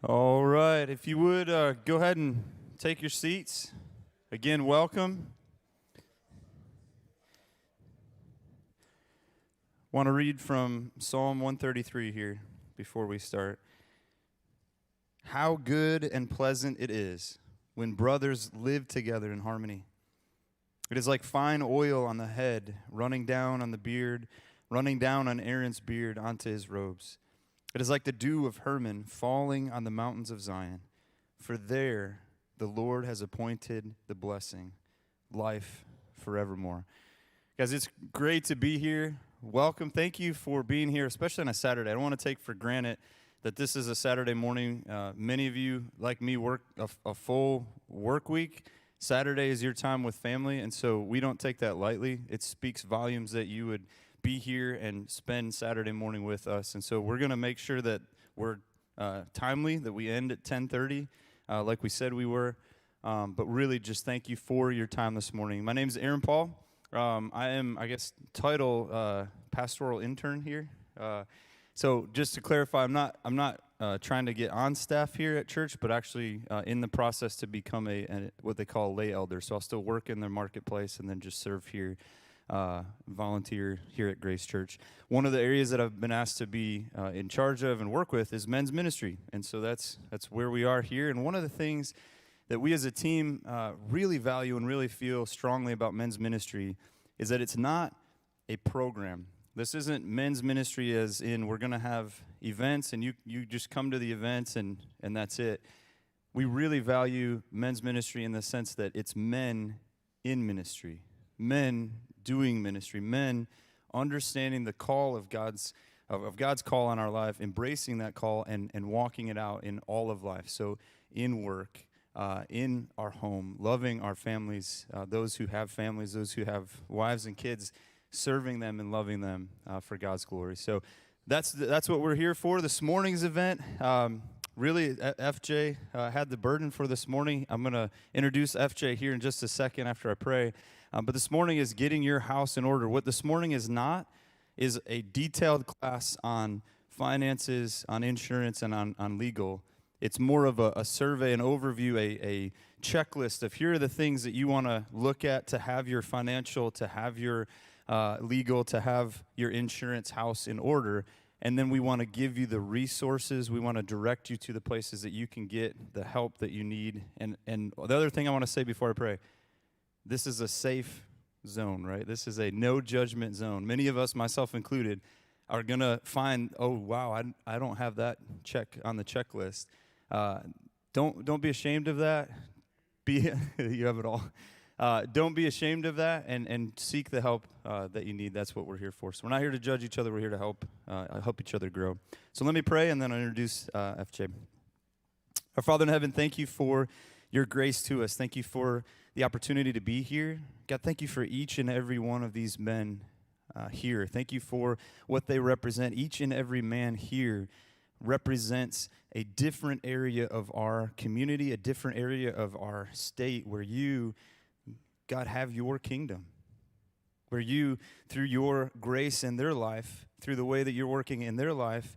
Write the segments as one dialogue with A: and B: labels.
A: All right, if you would go ahead and take your seats. Again, welcome. Want to read from Psalm 133 here before we start. How good and pleasant it is when brothers live together in harmony. It is like fine oil on the head, running down on the beard, running down on Aaron's beard onto his robes. It is like the dew of Hermon falling on the mountains of Zion. For there the Lord has appointed the blessing, life forevermore. Guys, it's great to be here. Welcome. Thank you for being here, especially on a Saturday. I don't want to take for granted that this is a Saturday morning. Many of you, like me, work a full work week. Saturday is your time with family, and so we don't take that lightly. It speaks volumes that you would be here and spend Saturday morning with us. And so we're going to make sure that we're timely, that we end at 10:30, like we said we were. But really just thank you for your time this morning. My name is Aaron Paul. I am, title pastoral intern here. So just to clarify, I'm not trying to get on staff here at church, but actually in the process to become a what they call a lay elder. So I'll still work in the marketplace and then just serve here, volunteer here at Grace Church. One of the areas that I've been asked to be in charge of and work with is men's ministry, and so that's where we are here. And one of the things that we as a team really value and really feel strongly about men's ministry is that it's not a program. This isn't men's ministry as in we're going to have events and you just come to the events and that's it. We really value men's ministry in the sense that it's men in ministry, men doing ministry, men understanding the call of God's call on our life, embracing that call and walking it out in all of life. So in work, in our home, loving our families, those who have families, those who have wives and kids, serving them and loving them for God's glory. So that's what we're here for. This morning's event, really, FJ had the burden for this morning. I'm going to introduce FJ here in just a second after I pray. But this morning is getting your house in order. What this morning is not is a detailed class on finances, on insurance, and on legal. It's more of a survey, an overview, a checklist of here are the things that you want to look at to have your financial, to have your legal, to have your insurance house in order. And then we want to give you the resources. We want to direct you to the places that you can get the help that you need. And the other thing I want to say before I pray, this is a safe zone, right? This is a no judgment zone. Many of us, myself included, are going to find, oh, wow, I don't have that check on the checklist. Don't be ashamed of that. You have it all. Don't be ashamed of that and seek the help that you need. That's what we're here for. So we're not here to judge each other. We're here to help each other grow. So let me pray, and then I'll introduce FJ. Our Father in heaven, thank you for your grace to us. Thank you for the opportunity to be here. God, thank you for each and every one of these men here. Thank you for what they represent. Each and every man here represents a different area of our community, a different area of our state where you, God, have your kingdom, where you, through your grace in their life, through the way that you're working in their life,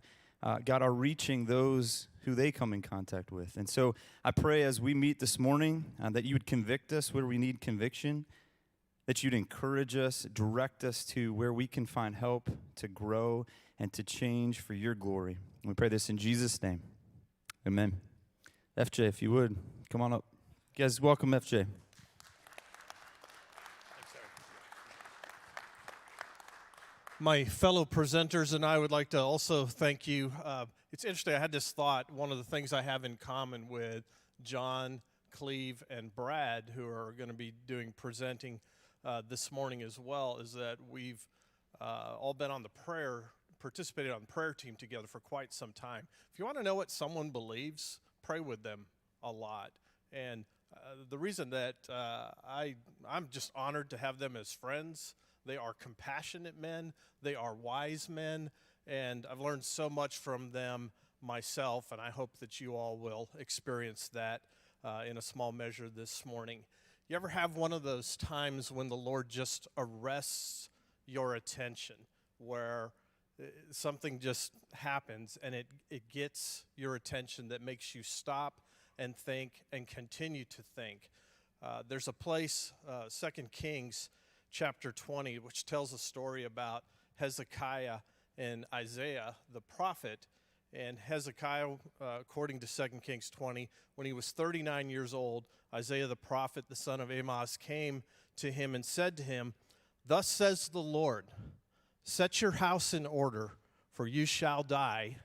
A: God, are reaching those who they come in contact with. And so I pray as we meet this morning that you would convict us where we need conviction, that you'd encourage us, direct us to where we can find help to grow and to change for your glory. And we pray this in Jesus' name. Amen. FJ, if you would, come on up. You guys, welcome FJ.
B: My fellow presenters and I would like to also thank you. It's interesting, I had this thought, one of the things I have in common with John, Cleve, and Brad, who are going to be presenting this morning as well, is that we've all been participated on the prayer team together for quite some time. If you want to know what someone believes, pray with them a lot. And the reason that I'm just honored to have them as friends. They are compassionate men. They are wise men. And I've learned so much from them myself, and I hope that you all will experience that in a small measure this morning. You ever have one of those times when the Lord just arrests your attention, where something just happens, and it gets your attention that makes you stop and think and continue to think. There's a place, 2 Kings chapter 20, which tells a story about Hezekiah and Isaiah the prophet. And Hezekiah, according to 2 Kings 20, when he was 39 years old, Isaiah the prophet, the son of Amoz, came to him and said to him, "Thus says the Lord, set your house in order, for you shall die,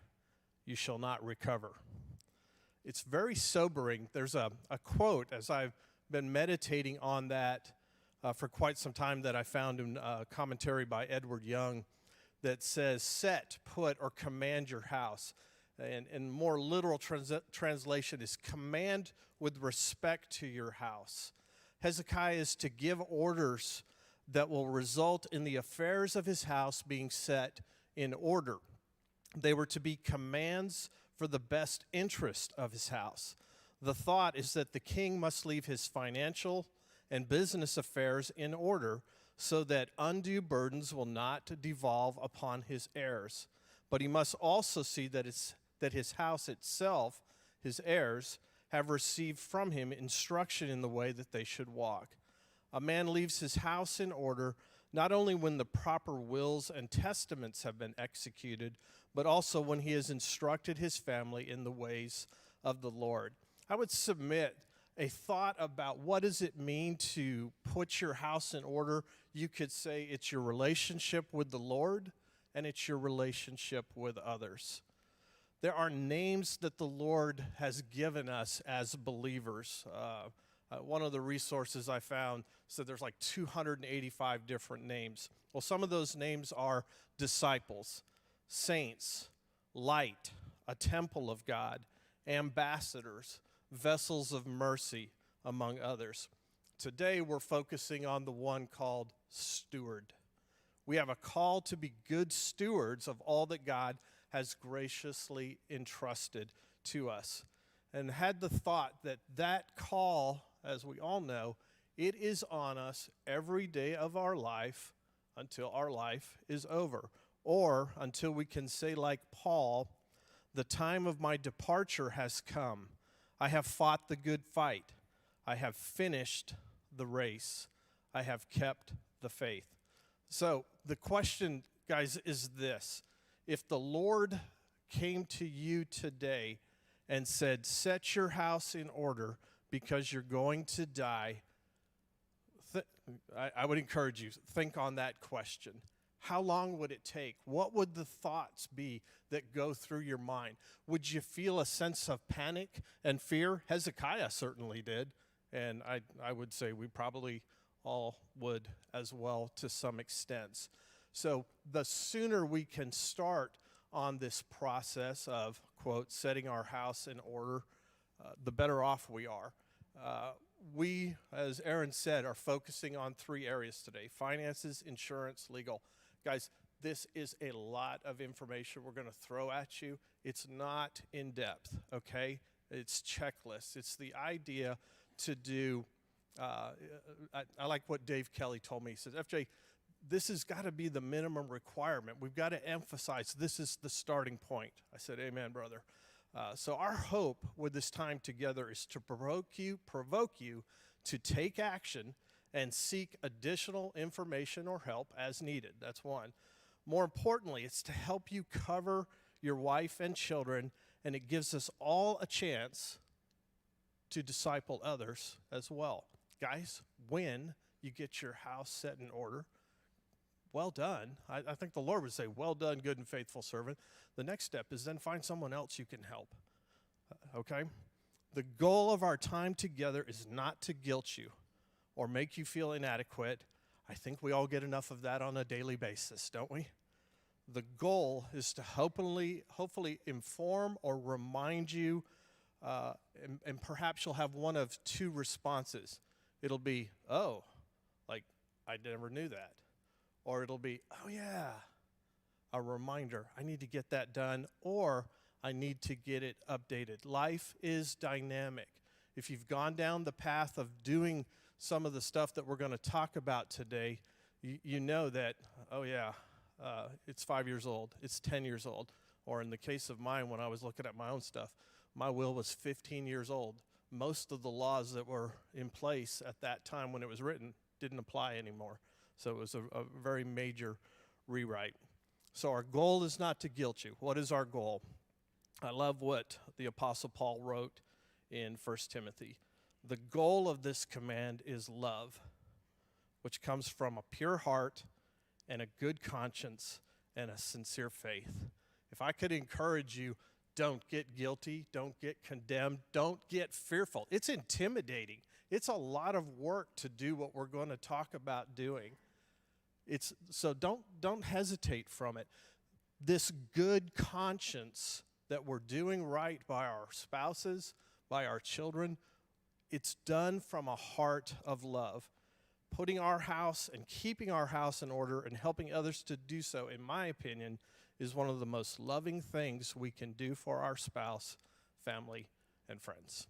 B: you shall not recover." It's very sobering. There's a quote, as I've been meditating on that for quite some time, that I found in a commentary by Edward Young, that says, "Set, put, or command your house." And more literal translation is command with respect to your house. Hezekiah is to give orders that will result in the affairs of his house being set in order. They were to be commands for the best interest of his house. The thought is that the king must leave his financial and business affairs in order so that undue burdens will not devolve upon his heirs. But he must also see that his house itself, his heirs, have received from him instruction in the way that they should walk. A man leaves his house in order not only when the proper wills and testaments have been executed, but also when he has instructed his family in the ways of the Lord. I would submit a thought about what does it mean to put your house in order. You could say it's your relationship with the Lord and it's your relationship with others. There are names that the Lord has given us as believers. One of the resources I found said there's like 285 different names. Well, some of those names are disciples, saints, light, a temple of God, ambassadors, vessels of mercy, among others. Today, we're focusing on the one called steward. We have a call to be good stewards of all that God has graciously entrusted to us. And had the thought that that call, as we all know, it is on us every day of our life until our life is over, or until we can say like Paul, "The time of my departure has come. I have fought the good fight. I have finished the race. I have kept the faith." So the question, guys, is this. If the Lord came to you today and said, "Set your house in order because you're going to die," I would encourage you, think on that question. How long would it take? What would the thoughts be that go through your mind? Would you feel a sense of panic and fear? Hezekiah certainly did, and I would say we probably all would as well to some extent. So the sooner we can start on this process of, quote, setting our house in order, the better off we are. We, as Aaron said, are focusing on 3 areas today: finances, insurance, legal. Guys, this is a lot of information we're going to throw at you. It's not in depth, okay? It's checklists. It's the idea to do, I like what Dave Kelly told me. He says, "FJ, this has got to be the minimum requirement. We've got to emphasize this is the starting point." I said, "Amen, brother." So our hope with this time together is to provoke you to take action and seek additional information or help as needed. That's one. More importantly, it's to help you cover your wife and children, and it gives us all a chance to disciple others as well. Guys, when you get your house set in order, well done. I think the Lord would say, "Well done, good and faithful servant." The next step is then find someone else you can help, okay? The goal of our time together is not to guilt you or make you feel inadequate. I think we all get enough of that on a daily basis, don't we? The goal is to hopefully inform or remind you, and perhaps you'll have one of 2 responses. It'll be, "Oh, like I never knew that." Or it'll be, "Oh yeah, a reminder, I need to get that done," or "I need to get it updated." Life is dynamic. If you've gone down the path of doing some of the stuff that we're going to talk about today, you know that, oh yeah, it's 5 years old, it's 10 years old. Or in the case of mine, when I was looking at my own stuff, my will was 15 years old. Most of the laws that were in place at that time when it was written didn't apply anymore. So it was a very major rewrite. So our goal is not to guilt you. What is our goal? I love what the Apostle Paul wrote in 1 Timothy. The goal of this command is love, which comes from a pure heart and a good conscience and a sincere faith. If I could encourage you, don't get guilty, don't get condemned, don't get fearful. It's intimidating. It's a lot of work to do what we're going to talk about doing. So don't hesitate from it. This good conscience that we're doing right by our spouses, by our children, it's done from a heart of love. Putting our house and keeping our house in order and helping others to do so, in my opinion, is one of the most loving things we can do for our spouse, family, and friends.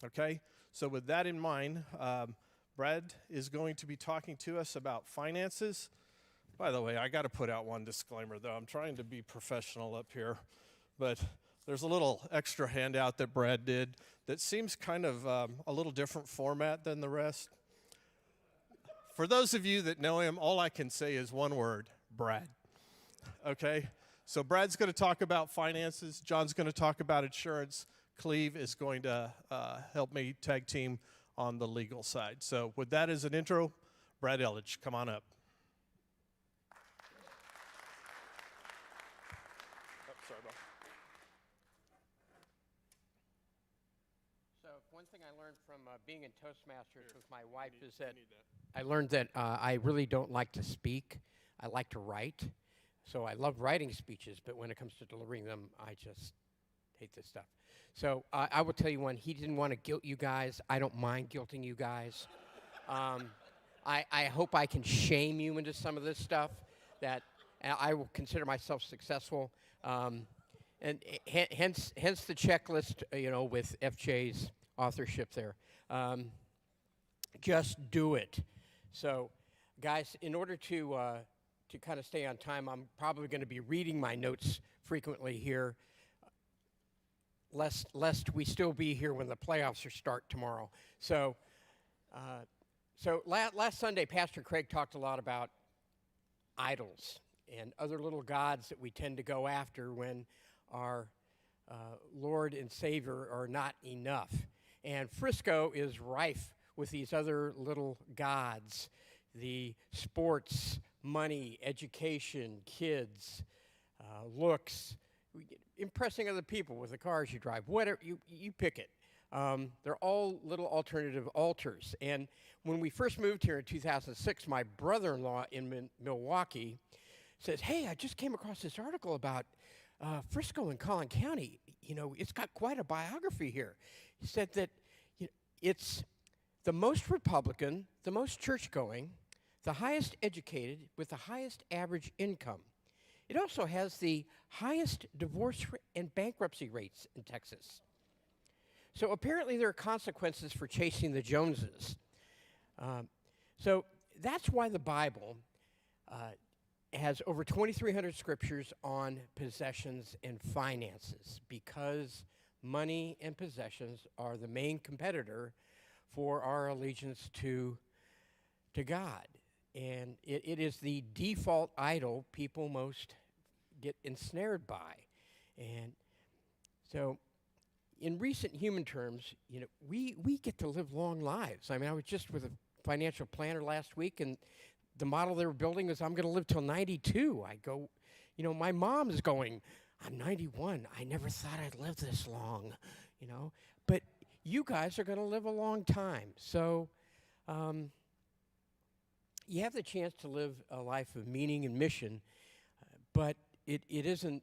B: Okay? So with that in mind, Brad is going to be talking to us about finances. By the way, I got to put out one disclaimer, though. I'm trying to be professional up here, but there's a little extra handout that Brad did that seems kind of a little different format than the rest. For those of you that know him, all I can say is one word: Brad. Okay? So Brad's going to talk about finances. John's going to talk about insurance. Cleve is going to help me tag team on the legal side. So with that as an intro, Brad Elledge, come on up. Oh, sorry about that.
C: So one thing I learned from being in Toastmasters with my wife is that I learned that I really don't like to speak. I like to write. So I love writing speeches, but when it comes to delivering them, I just hate this stuff. So I will tell you one, he didn't want to guilt you guys. I don't mind guilting you guys. I hope I can shame you into some of this stuff, that I will consider myself successful. And hence the checklist, with FJ's authorship there. Just do it. So, guys, in order to kind of stay on time, I'm probably going to be reading my notes frequently here, lest we still be here when the playoffs start tomorrow. So last Sunday, Pastor Craig talked a lot about idols and other little gods that we tend to go after when our Lord and Savior are not enough. And Frisco is rife with these other little gods: the sports, money, education, kids, looks, impressing other people with the cars you drive, whatever, you pick it. They're all little alternative altars. And when we first moved here in 2006, my brother-in-law in Milwaukee says, "Hey, I just came across this article about Frisco and Collin County. It's got quite a biography here." He said that it's the most Republican, the most church-going, the highest educated, with the highest average income. It also has the highest divorce and bankruptcy rates in Texas. So apparently there are consequences for chasing the Joneses. So that's why the Bible has over 2,300 scriptures on possessions and finances, because money and possessions are the main competitor for our allegiance to God. And it is the default idol people most get ensnared by. And so in recent human terms, we get to live long lives. I mean, I was just with a financial planner last week, and the model they were building is, I'm going to live till 92. I go, my mom's going, I'm 91. I never thought I'd live this long, But you guys are going to live a long time. So you have the chance to live a life of meaning and mission, but it isn't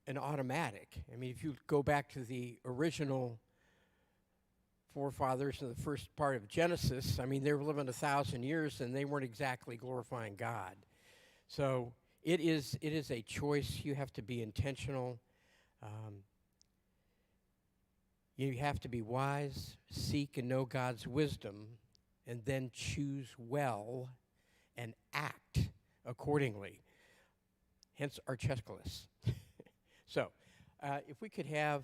C: an automatic. I mean, if you go back to the original forefathers in the first part of Genesis, I mean, they were living 1,000 years, and they weren't exactly glorifying God. So it is a choice. You have to be intentional. You have to be wise, seek and know God's wisdom, and then choose well and act accordingly. hence our checklist. So, if we could have,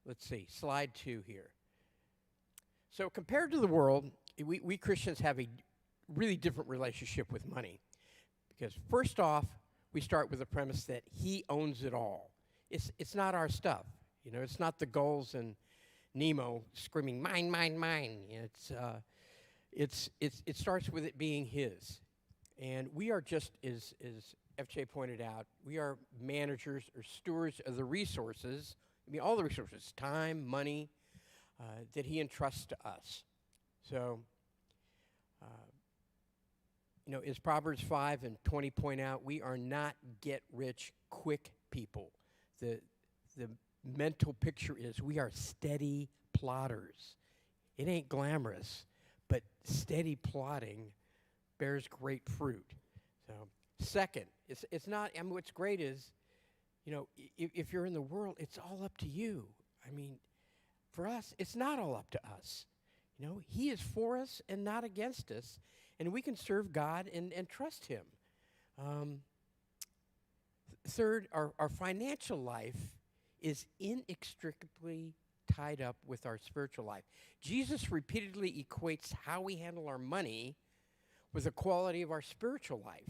C: let's see, slide 2 here. So compared to the world, we Christians have a really different relationship with money. Because first off, we start with the premise that he owns it all. It's not our stuff. You know, it's not the gulls and Nemo screaming, mine, mine, mine. It starts with it being his. And we are just, as FJ pointed out, we are managers or stewards of the resources, I mean all the resources, time, money, that he entrusts to us. So, you know, as Proverbs 5 and 20 point out, we are not get-rich-quick people. The mental picture is we are steady plotters. It ain't glamorous, but steady plotting bears great fruit. So, second, it's not, I mean, what's great is, you know, if you're in the world, it's all up to you. I mean, for us, it's not all up to us. You know, he is for us and not against us, and we can serve God and trust him. Third, our financial life is inextricably tied up with our spiritual life. Jesus repeatedly equates how we handle our money with the quality of our spiritual life.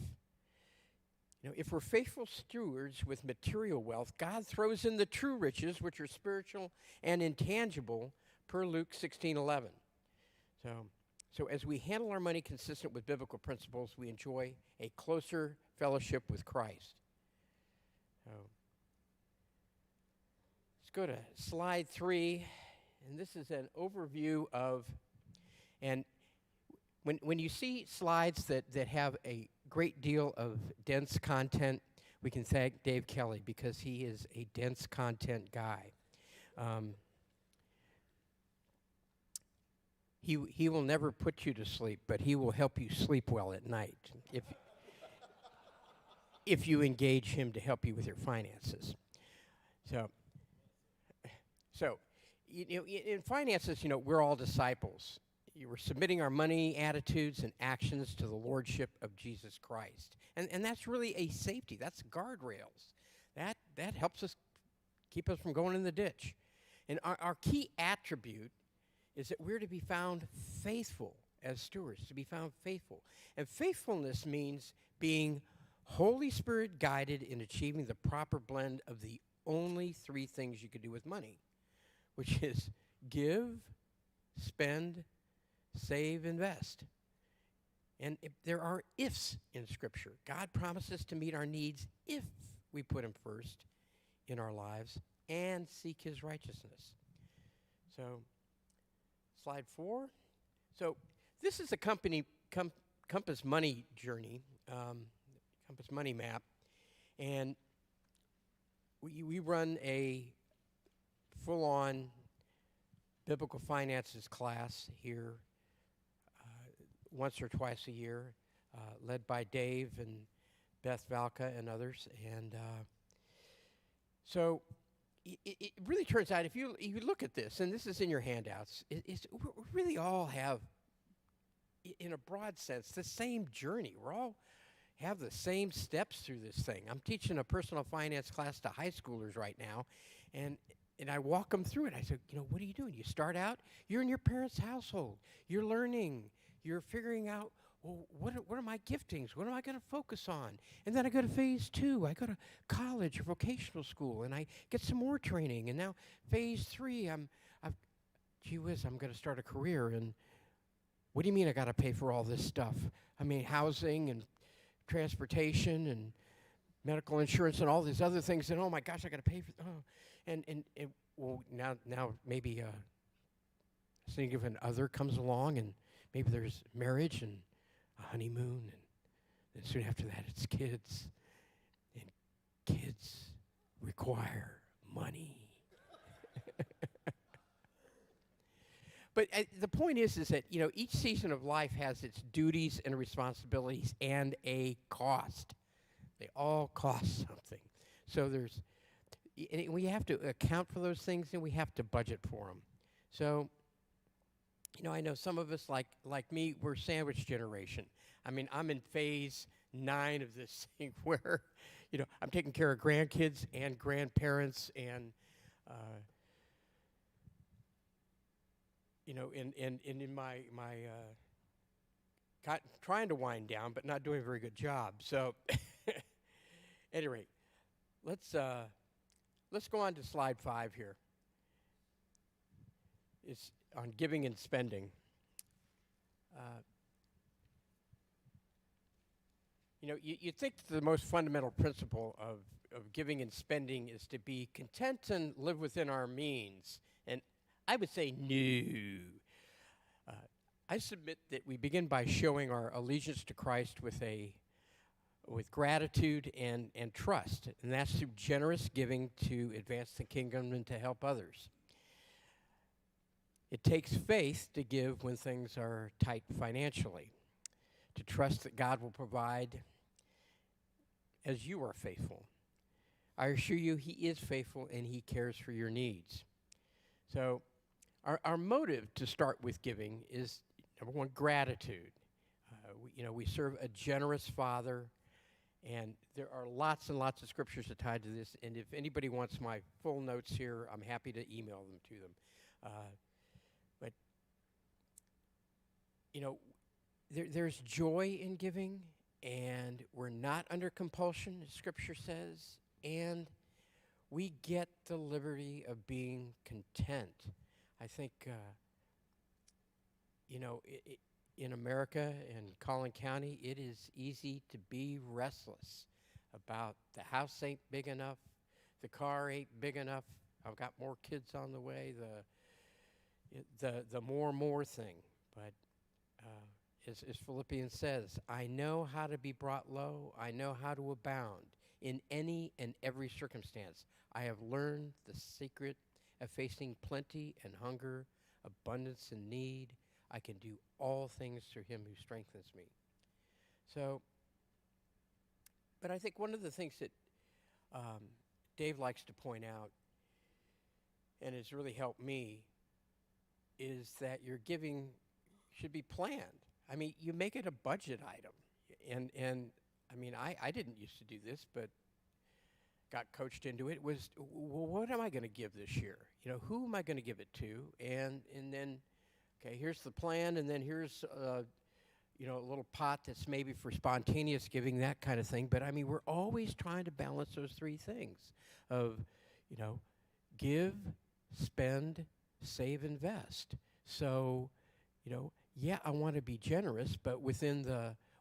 C: You know, if we're faithful stewards with material wealth, God throws in the true riches, which are spiritual and intangible, per Luke 16:11. So as we handle our money consistent with biblical principles, we enjoy a closer fellowship with Christ. So let's go to slide 3, and this is an overview of, and when you see slides that have a great deal of dense content, we can thank Dave Kelly because he is a dense content guy. He will never put you to sleep, but he will help you sleep well at night if you engage him to help you with your finances. So you know, in finances, you know, we're all disciples. We're submitting our money, attitudes, and actions to the lordship of Jesus Christ. And that's really a safety. That's guardrails. That helps us keep us from going in the ditch. And our key attribute is that we're to be found faithful as stewards, to be found faithful. And faithfulness means being Holy Spirit guided in achieving the proper blend of the only 3 things you can do with money, which is give, spend, save, invest. And there are ifs in Scripture. God promises to meet our needs if we put him first in our lives and seek his righteousness. So, slide 4. So, this is a Compass Money journey, Compass Money map. And we run a full-on biblical finances class here once or twice a year, led by Dave and Beth Valka and others. And so it really turns out, if you look at this, and this is in your handouts, we really all have, in a broad sense, the same journey. We all have the same steps through this thing. I'm teaching a personal finance class to high schoolers right now, and I walk them through it. I said, you know, what are you doing? You start out, you're in your parents' household. You're learning. You're figuring out, well, what are my giftings? What am I going to focus on? And then I go to phase 2. I go to college or vocational school, and I get some more training. And now phase 3, gee whiz, I'm going to start a career. And what do you mean I got to pay for all this stuff? I mean, housing and transportation and medical insurance and all these other things. And oh my gosh, I got to pay for. And well, now maybe a significant other comes along, and maybe there's marriage and a honeymoon, and then soon after that it's kids, and kids require money. But the point is that, you know, each season of life has its duties and responsibilities and a cost. They all cost something. So we have to account for those things, and we have to budget for them. So, you know, I know some of us, like me, we're sandwich generation. I mean, I'm in phase 9 of this thing where, I'm taking care of grandkids and grandparents and, in my trying to wind down, but not doing a very good job. So, at any rate, let's go on to slide 5 here. It's on giving and spending. You think the most fundamental principle of giving and spending is to be content and live within our means. And I would say no. I submit that we begin by showing our allegiance to Christ with gratitude and trust. And that's through generous giving to advance the kingdom and to help others. It takes faith to give when things are tight financially, to trust that God will provide as you are faithful. I assure you, He is faithful and He cares for your needs. So our motive to start with giving is, number one, gratitude. We serve a generous Father, and there are lots and lots of scriptures that tie to this. And if anybody wants my full notes here, I'm happy to email them to them. But there's joy in giving, and we're not under compulsion, as Scripture says, and we get the liberty of being content. I think, in America and Collin County, it is easy to be restless about the house ain't big enough, the car ain't big enough, I've got more kids on the way, the more thing. But as Philippians says, I know how to be brought low, I know how to abound in any and every circumstance. I have learned the secret of facing plenty and hunger, abundance and need. I can do all things through Him who strengthens me. So, but I think one of the things that Dave likes to point out, and has really helped me, is that your giving should be planned. I mean, you make it a budget item. And I mean, I didn't used to do this, but got coached into it. Was, well, what am I going to give this year? Who am I going to give it to? And then, okay, here's the plan, and then here's a little pot that's maybe for spontaneous giving, that kind of thing. But I mean, we're always trying to balance those three things of, give, spend, save, invest. So, yeah, I want to be generous, but within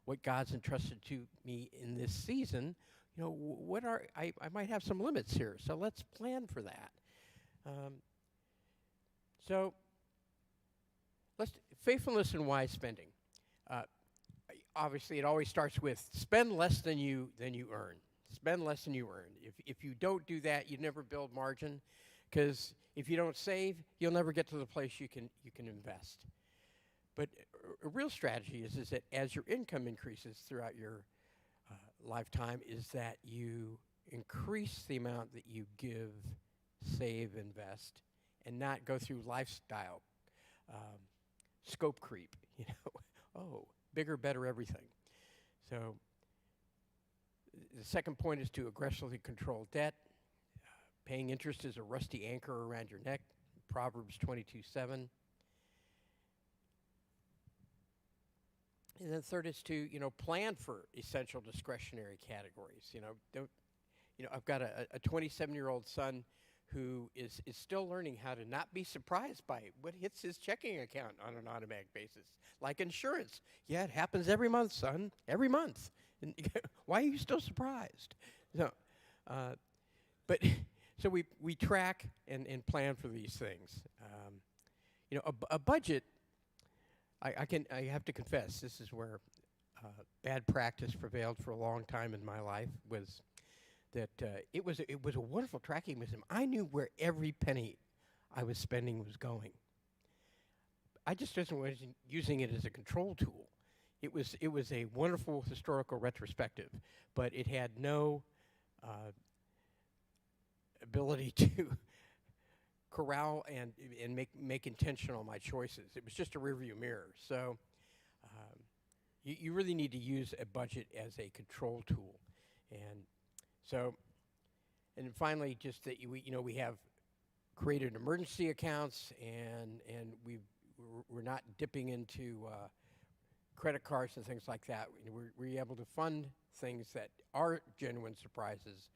C: what God's entrusted to me in this season, I might have some limits here. So let's plan for that. So faithfulness and wise spending. Obviously, it always starts with spend less than you earn. Spend less than you earn. If you don't do that, you never build margin, because if you don't save, you'll never get to the place you can invest. But a real strategy is that as your income increases throughout your lifetime, is that you increase the amount that you give, save, invest, and not go through lifestyle scope creep. Oh, bigger, better, everything. So the second point is to aggressively control debt. Paying interest is a rusty anchor around your neck. Proverbs 22:7. And then third is to, plan for essential discretionary categories. I've got a 27-year-old son who is still learning how to not be surprised by what hits his checking account on an automatic basis, like insurance. Yeah, it happens every month, son, every month. And why are you still surprised? So, so we track and plan for these things. A budget. I have to confess, this is where bad practice prevailed for a long time in my life, was that it was a wonderful tracking system. I knew where every penny I was spending was going. I just wasn't using it as a control tool. It was a wonderful historical retrospective, but it had no ability to corral and make intentional my choices. It was just a rearview mirror. So you really need to use a budget as a control tool. And So, and then finally, just that we have created emergency accounts, and we're not dipping into credit cards and things like that. We're able to fund things that are genuine surprises,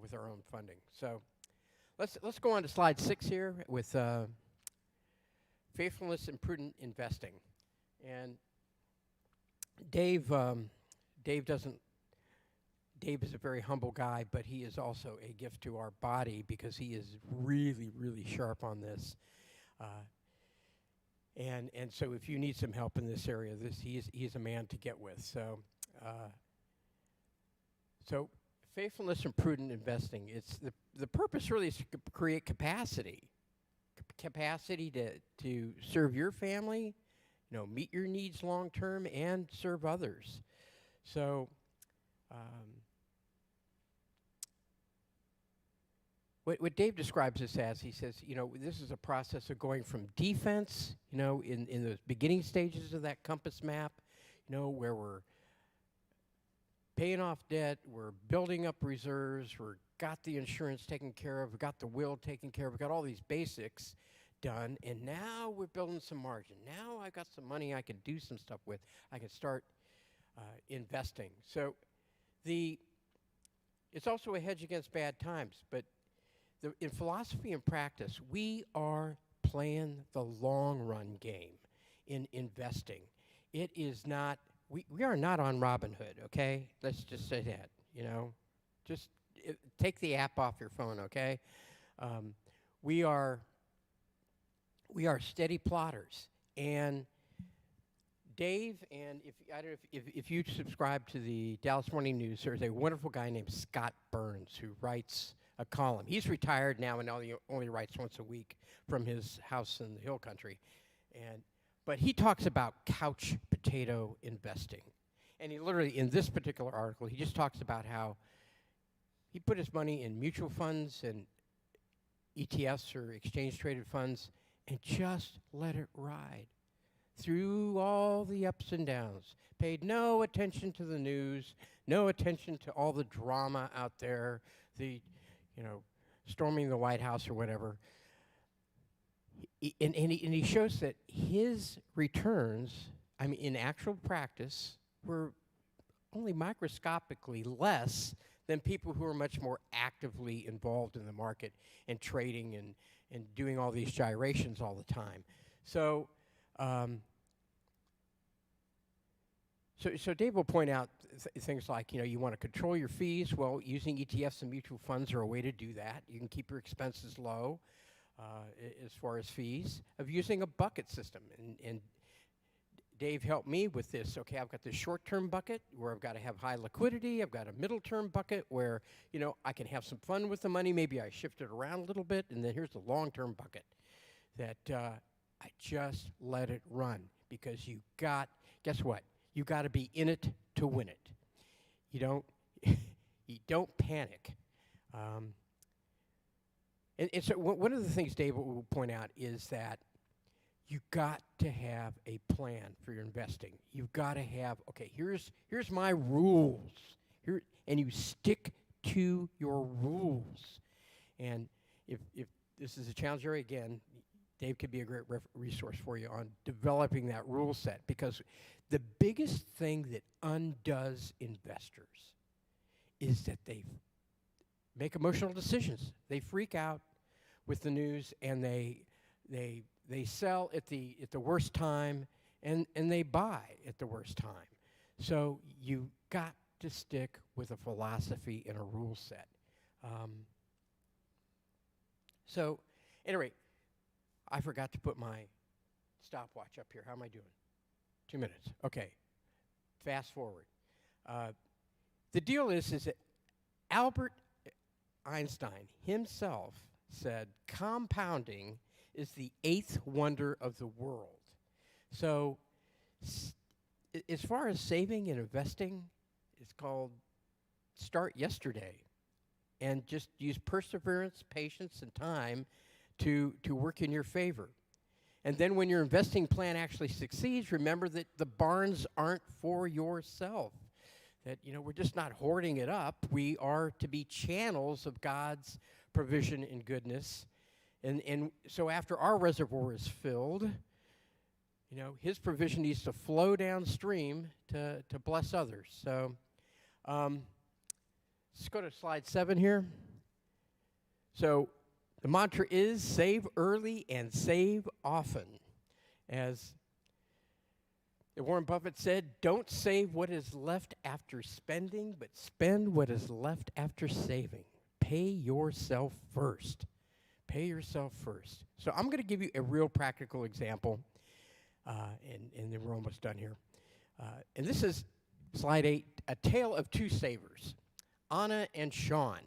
C: with our own funding. So let's go on to slide 6 here with faithfulness and prudent investing. And Dave is a very humble guy, but he is also a gift to our body because he is really, really sharp on this. And so if you need some help in this area, he's a man to get with. So faithfulness and prudent investing. It's the purpose really is to create capacity to serve your family, meet your needs long term, and serve others. So. What Dave describes this as, he says, this is a process of going from defense, in the beginning stages of that compass map, where we're paying off debt, we're building up reserves, we're got the insurance taken care of, we got the will taken care of, we got all these basics done, and now we're building some margin. Now I've got some money I can do some stuff with. I can start investing. So it's also a hedge against bad times, but in philosophy and practice, we are playing the long run game in investing. It is not, we are not on Robinhood, okay? Let's just say that, Just take the app off your phone, okay? We are steady plotters. And Dave, and if you subscribe to the Dallas Morning News, there's a wonderful guy named Scott Burns who writes a column. He's retired now and now he only writes once a week from his house in the hill country. But he talks about couch potato investing. And he literally, in this particular article, he just talks about how he put his money in mutual funds and ETFs or exchange-traded funds and just let it ride through all the ups and downs. Paid no attention to the news, no attention to all the drama out there, storming the White House or whatever. And he shows that his returns, in actual practice, were only microscopically less than people who are much more actively involved in the market and trading and doing all these gyrations all the time. So Dave will point out things like, you want to control your fees. Well, using ETFs and mutual funds are a way to do that. You can keep your expenses low as far as fees, of using a bucket system. And Dave helped me with this. Okay, I've got this short-term bucket where I've got to have high liquidity. I've got a middle-term bucket where, I can have some fun with the money. Maybe I shift it around a little bit. And then here's the long-term bucket that I just let it run because guess what? You got to be in it to win it. You don't panic. And so one of the things Dave will point out is that you got to have a plan for your investing. You've got to have, okay, here's my rules. And you stick to your rules. And if this is a challenge area, again, Dave could be a great resource for you on developing that rule set, because the biggest thing that undoes investors is that they make emotional decisions. They freak out with the news, and they sell at the worst time, and they buy at the worst time. So you got to stick with a philosophy and a rule set. So anyway, I forgot to put my stopwatch up here. How am I doing? 2 minutes. Okay. Fast forward. The deal is that Albert Einstein himself said compounding is the 8th wonder of the world. So as far as saving and investing, it's called start yesterday and just use perseverance, patience, and time to work in your favor. And then when your investing plan actually succeeds, remember that the barns aren't for yourself. that, we're just not hoarding it up. We are to be channels of God's provision and goodness. And so after our reservoir is filled, his provision needs to flow downstream to bless others. So let's go to slide 7 here. So the mantra is save early and save often. As Warren Buffett said, don't save what is left after spending, but spend what is left after saving. Pay yourself first. Pay yourself first. So I'm going to give you a real practical example, and then we're almost done here. And this is slide 8, a tale of two savers, Anna and Shawn.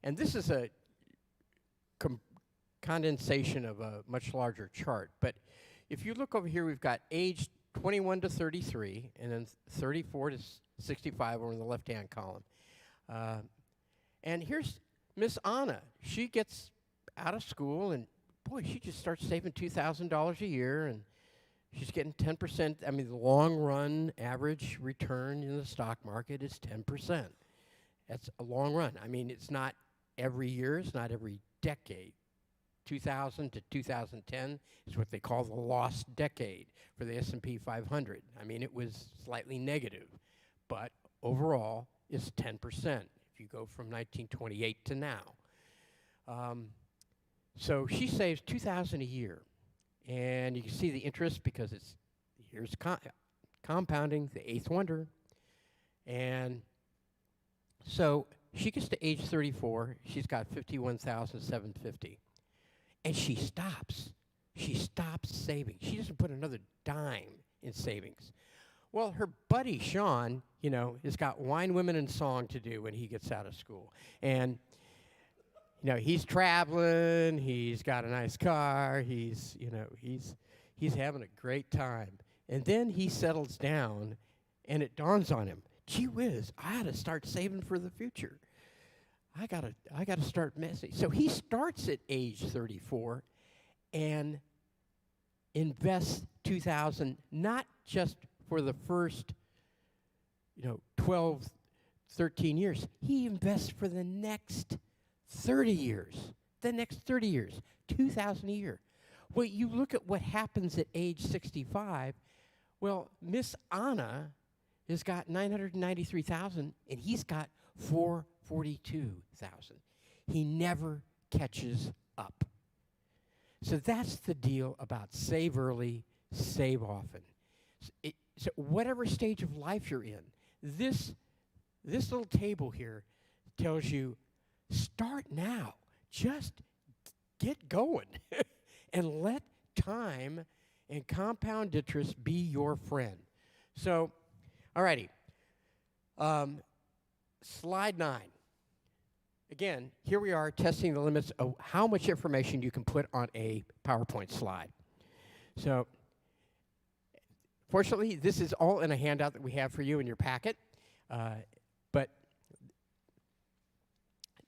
C: And this is a condensation of a much larger chart. But if you look over here, we've got age 21 to 33, and then 34 to 65 over in the left-hand column. And here's Miss Anna. She gets out of school, and boy, she just starts saving $2,000 a year, and she's getting 10%. I mean, the long-run average return in the stock market is 10%. That's a long run. I mean, it's not every year. It's not every decade. 2000 to 2010 is what they call the lost decade for the S&P 500. I mean, it was slightly negative, but overall, it's 10% if you go from 1928 to now. So she saves $2,000 a year, and you can see the interest because here's compounding, the eighth wonder, and so she gets to age 34. She's got $51,750. And she stops. She stops saving. She doesn't put another dime in savings. Well, her buddy, Shawn, has got wine, women, and song to do when he gets out of school. And, he's traveling. He's got a nice car. He's having a great time. And then he settles down, and it dawns on him, gee whiz, I ought to start saving for the future. I gotta start messing. So he starts at age 34 and invests $2,000, not just for the first 12, 13 years. He invests for the next 30 years. The next 30 years, $2,000 a year. Well, you look at what happens at age 65. Well, Miss Anna has got $993,000, and he's got $442,000. He never catches up. So that's the deal about save early, save often. So whatever stage of life you're in, this little table here tells you, start now. Just get going and let time and compound interest be your friend. So, all righty. Slide 9. Again, here we are testing the limits of how much information you can put on a PowerPoint slide. So, fortunately, this is all in a handout that we have for you in your packet. But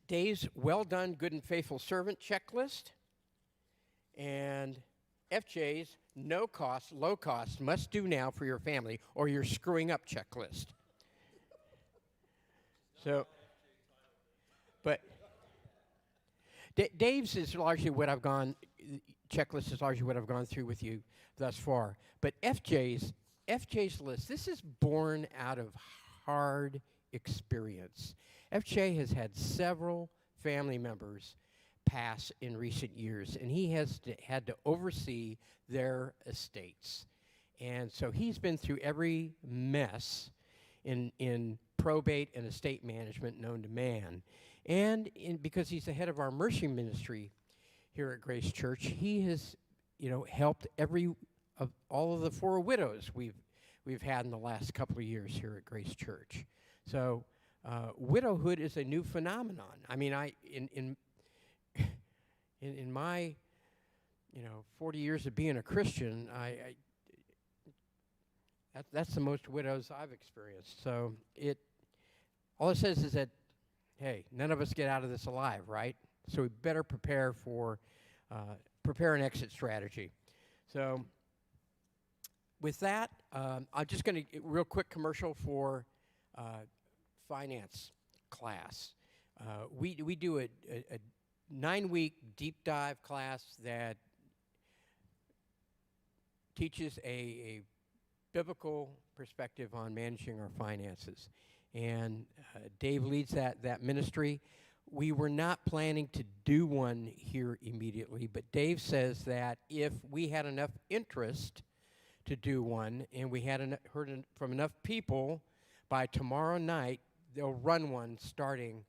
C: Dave's well done, good and faithful servant checklist, and FJ's no cost, low cost, must do now for your family or you're screwing up checklist. So, but Dave's is largely what I've gone, checklist is largely what I've gone through with you thus far. But FJ's list, this is born out of hard experience. FJ has had several family members pass in recent years, and he has had to oversee their estates. And so he's been through every mess in probate and estate management known to man. And because he's the head of our mercy ministry here at Grace Church, he has, helped all of the 4 widows we've had in the last couple of years here at Grace Church. So widowhood is a new phenomenon. I mean, in my 40 years of being a Christian, that's the most widows I've experienced. So all it says is that, hey, none of us get out of this alive, right? So we better prepare an exit strategy. So with that, I'm just going to real quick commercial for finance class. We do a 9-week deep dive class that teaches a biblical perspective on managing our finances. And Dave leads that ministry. We were not planning to do one here immediately, but Dave says that if we had enough interest to do one and we had heard from enough people, by tomorrow night, they'll run one starting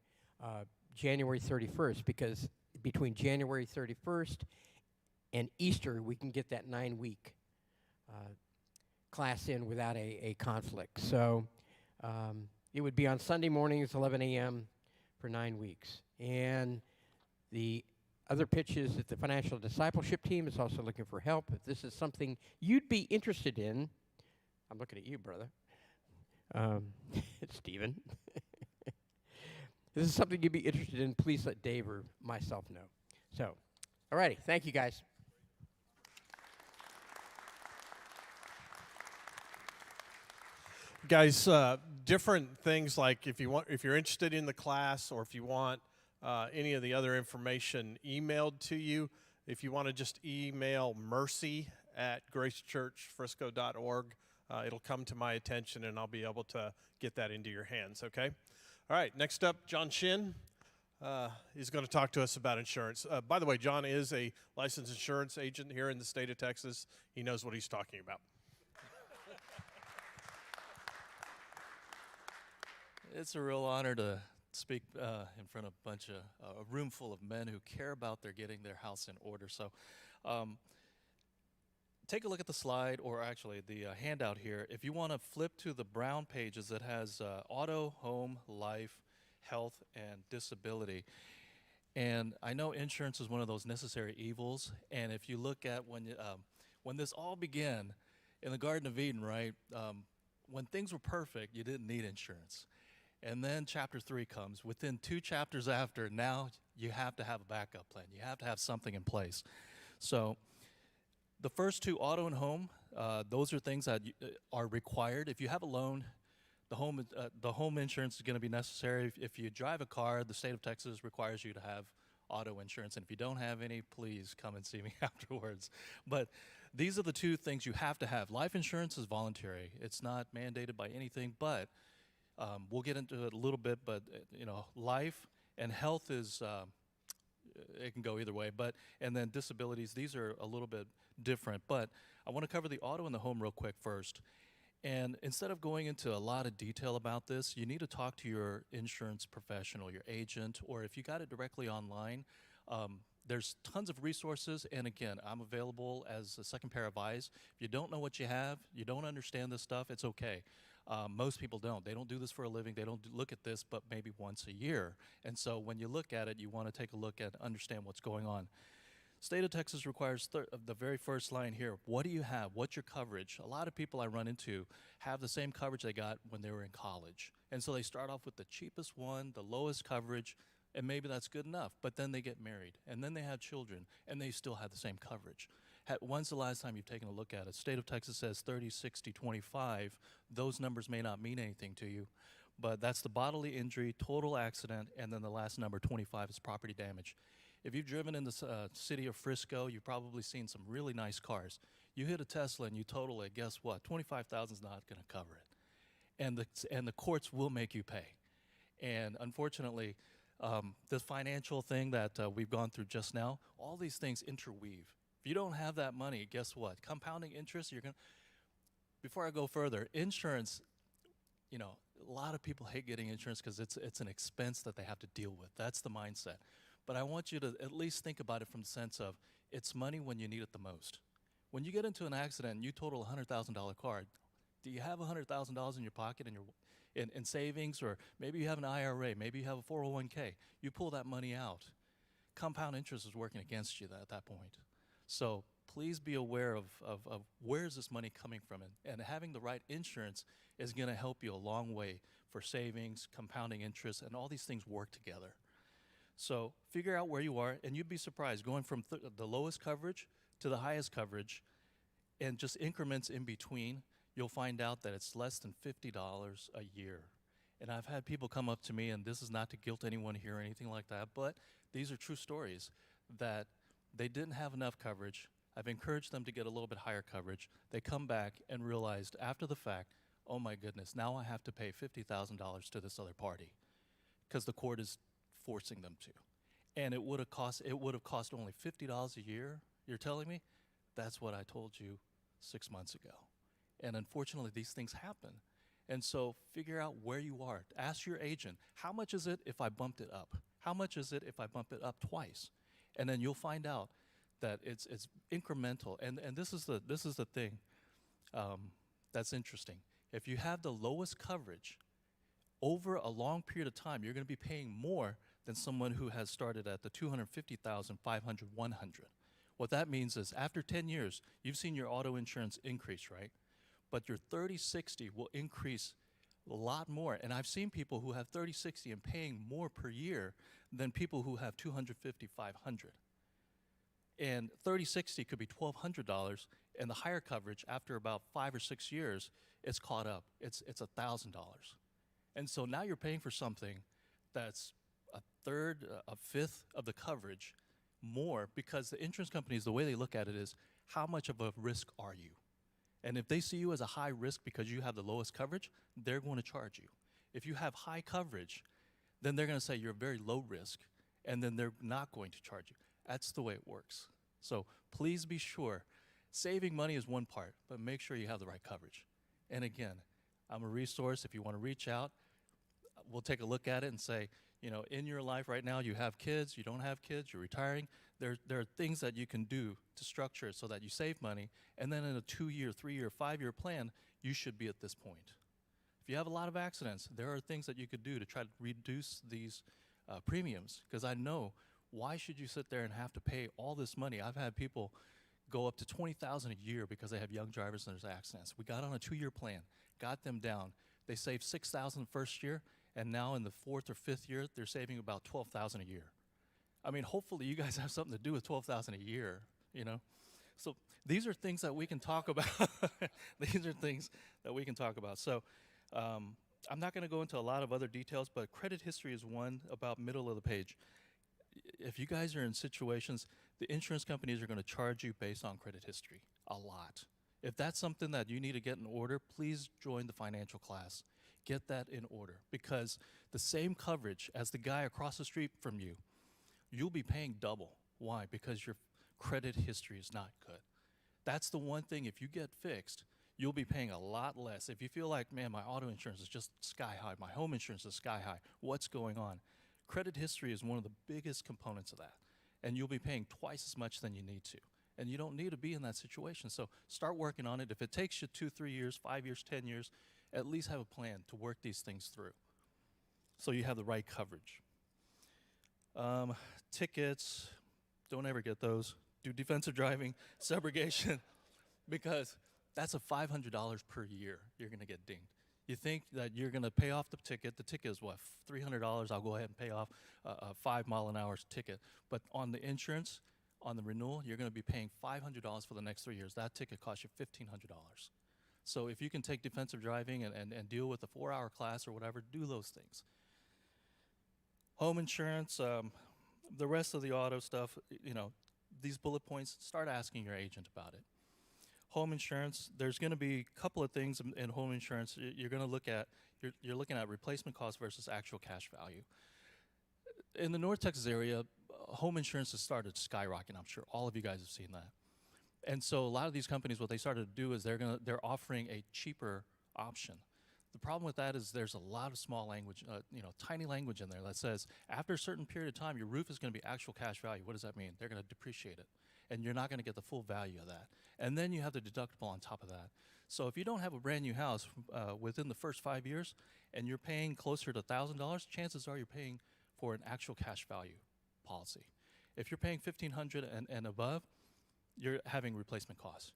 C: January 31st, because between January 31st and Easter, we can get that 9-week class in without a conflict. So it would be on Sunday mornings, 11 a.m. for 9 weeks. And the other pitch is that the financial discipleship team is also looking for help. If this is something you'd be interested in, I'm looking at you, brother. Stephen. If this is something you'd be interested in, please let Dave or myself know. So, all righty. Thank you, guys.
B: Guys, different things like if you're interested in the class, or if you want any of the other information emailed to you, if you want to just email mercy@gracechurchfrisco.org, it'll come to my attention and I'll be able to get that into your hands, okay? All right, next up, John Shin. He's going to talk to us about insurance. By the way, John is a licensed insurance agent here in the state of Texas. He knows what he's talking about.
D: It's a real honor to speak in front of a room full of men who care about getting their house in order. So take a look at the slide, or actually the handout here. If you want to flip to the brown pages that has auto, home, life, health, and disability. And I know insurance is one of those necessary evils. And if you look at when this all began in the Garden of Eden, right, when things were perfect, you didn't need insurance. And then chapter 3 comes. Within 2 chapters after, now you have to have a backup plan. You have to have something in place. So the first 2, auto and home, those are things that are required. If you have a loan, the home insurance is going to be necessary. If you drive a car, the state of Texas requires you to have auto insurance. And if you don't have any, please come and see me afterwards. But these are the 2 things you have to have. Life insurance is voluntary. It's not mandated by anything, but we'll get into it a little bit. But life and health is it can go either way. And then disabilities, these are a little bit different. But I want to cover the auto and the home real quick first. And instead of going into a lot of detail about this, you need to talk to your insurance professional, your agent, or if you got it directly online, there's tons of resources. And again, I'm available as a second pair of eyes. If you don't know what you have, you don't understand this stuff, it's okay. Most people don't. They don't do this for a living. They don't look at this but maybe once a year. And so when you look at it, you want to take a look at, understand what's going on. State of Texas requires the very first line here. What do you have? What's your coverage? A lot of people I run into have the same coverage they got when they were in college. And so they start off with the cheapest one, the lowest coverage, and maybe that's good enough. But then they get married, and then they have children, and they still have the same coverage. When's the last time you've taken a look at it? State of Texas says 30, 60, 25. Those numbers may not mean anything to you, but that's the bodily injury, total accident, and then the last number, 25, is property damage. If you've driven in the city of Frisco, you've probably seen some really nice cars. You hit a Tesla and you total it, guess what? $25,000 is not going to cover it. And the courts will make you pay. And unfortunately, the financial thing that we've gone through just now, all these things interweave. If you don't have that money, guess what? Compounding interest, before I go further, insurance, a lot of people hate getting insurance because it's an expense that they have to deal with. That's the mindset. But I want you to at least think about it from the sense of it's money when you need it the most. When you get into an accident and you total a $100,000 car, do you have $100,000 in your pocket in savings, or maybe you have an IRA, maybe you have a 401k. You pull that money out. Compound interest is working against you at that point. So please be aware of where is this money coming from, and having the right insurance is going to help you a long way for savings, compounding interest, and all these things work together. So figure out where you are, and you'd be surprised, going from the lowest coverage to the highest coverage and just increments in between, you'll find out that it's less than $50 a year. And I've had people come up to me, and this is not to guilt anyone here or anything like that, but these are true stories that they didn't have enough coverage. I've encouraged them to get a little bit higher coverage. They come back and realized after the fact, oh my goodness, now I have to pay $50,000 to this other party because the court is forcing them to. And it would have cost only $50 a year, you're telling me? That's what I told you 6 months ago. And unfortunately, these things happen. And so figure out where you are. Ask your agent, how much is it if I bumped it up? How much is it if I bump it up twice? And then you'll find out that it's incremental. And this is the thing that's interesting. If you have the lowest coverage over a long period of time, you're going to be paying more than someone who has started at the 250,000, 500, 100. What that means is after 10 years, you've seen your auto insurance increase, right? But your 30/60 will increase a lot more. And I've seen people who have 30/60 and paying more per year than people who have 250, 500. And 30/60 could be $1,200, and the higher coverage after about 5 or 6 years, it's caught up. It's $1,000. And so now you're paying for something that's a third, a fifth of the coverage more, because the insurance companies, the way they look at it is, how much of a risk are you? And if they see you as a high risk because you have the lowest coverage, they're going to charge you. If you have high coverage, then they're going to say you're very low risk, and then they're not going to charge you. That's the way it works. So please be sure. Saving money is one part, but make sure you have the right coverage. And again, I'm a resource. If you want to reach out, we'll take a look at it and say, in your life right now, you have kids, you don't have kids, you're retiring. There are things that you can do to structure it so that you save money, and then in a 2-year, 3-year, 5-year plan, you should be at this point. If you have a lot of accidents, there are things that you could do to try to reduce these premiums, because I know, why should you sit there and have to pay all this money? I've had people go up to $20,000 a year because they have young drivers and there's accidents. We got on a 2-year plan, got them down. They saved $6,000 the first year, and now in the 4th or 5th year, they're saving about $12,000 a year. I mean, hopefully you guys have something to do with $12,000 a year, So these are things that we can talk about. These are things that we can talk about. So I'm not going to go into a lot of other details, but credit history is one about middle of the page. If you guys are in situations, the insurance companies are going to charge you based on credit history a lot. If that's something that you need to get in order, please join the financial class. Get that in order, because the same coverage as the guy across the street from you, you'll be paying double. Why? Because your credit history is not good. That's the one thing, if you get fixed, you'll be paying a lot less. If you feel like, man, my auto insurance is just sky high, my home insurance is sky high, what's going on? Credit history is one of the biggest components of that, and you'll be paying twice as much than you need to. And you don't need to be in that situation. So start working on it. If it takes you 2, 3 years, 5 years, 10 years, at least have a plan to work these things through so you have the right coverage. Tickets, don't ever get those. Do defensive driving, subrogation, because that's a $500 per year you're going to get dinged. You think that you're going to pay off the ticket. The ticket is what, $300? I'll go ahead and pay off a 5-mile-an-hour ticket. But on the insurance, on the renewal, you're going to be paying $500 for the next 3 years. That ticket costs you $1,500. So if you can take defensive driving and deal with a 4-hour class or whatever, do those things. Home insurance, the rest of the auto stuff, these bullet points, start asking your agent about it. Home insurance, there's going to be a couple of things in home insurance you're going to look at. You're looking at replacement cost versus actual cash value. In the North Texas area, home insurance has started skyrocketing. I'm sure all of you guys have seen that. And so a lot of these companies, what they started to do is they're offering a cheaper option. The problem with that is there's a lot of small language, tiny language in there that says after a certain period of time, your roof is going to be actual cash value. What does that mean? They're going to depreciate it, and you're not going to get the full value of that. And then you have the deductible on top of that. So if you don't have a brand new house within the first 5 years and you're paying closer to $1,000, chances are you're paying for an actual cash value policy. If you're paying $1,500 and above, you're having replacement costs.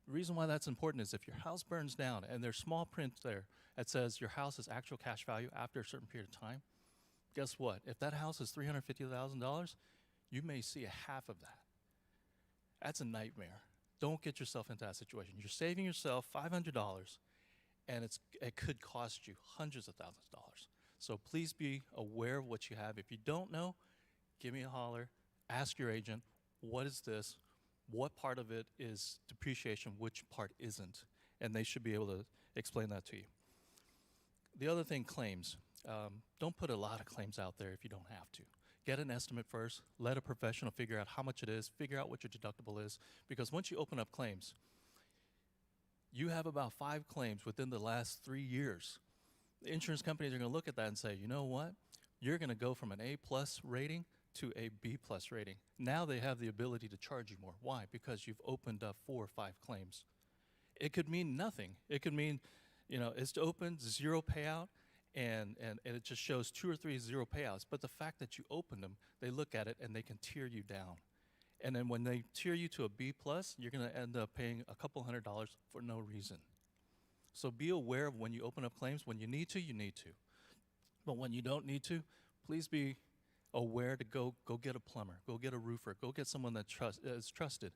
D: The reason why that's important is if your house burns down and there's small print there that says your house is actual cash value after a certain period of time, guess what? If that house is $350,000, you may see a half of that. That's a nightmare. Don't get yourself into that situation. You're saving yourself $500, and it could cost you hundreds of thousands of dollars. So please be aware of what you have. If you don't know, give me a holler, ask your agent, what is this? What part of it is depreciation, which part isn't? And they should be able to explain that to you. The other thing, claims. Don't put a lot of claims out there if you don't have to. Get an estimate first, let a professional figure out how much it is, figure out what your deductible is, because once you open up claims, you have about 5 claims within the last 3 years. The insurance companies are going to look at that and say, you know what? You're going to go from an A+ rating to a B+ rating. Now they have the ability to charge you more. Why? Because you've opened up 4 or 5 claims. It could mean nothing. It could mean, it's open, 0 payout, and it just shows 2 or 3 0 payouts. But the fact that you opened them, they look at it and they can tier you down. And then when they tier you to a B+, you're going to end up paying a couple $100 for no reason. So be aware of when you open up claims. When you need to, you need to. But when you don't need to, please be aware to go get a plumber, go get a roofer, go get someone that is trusted.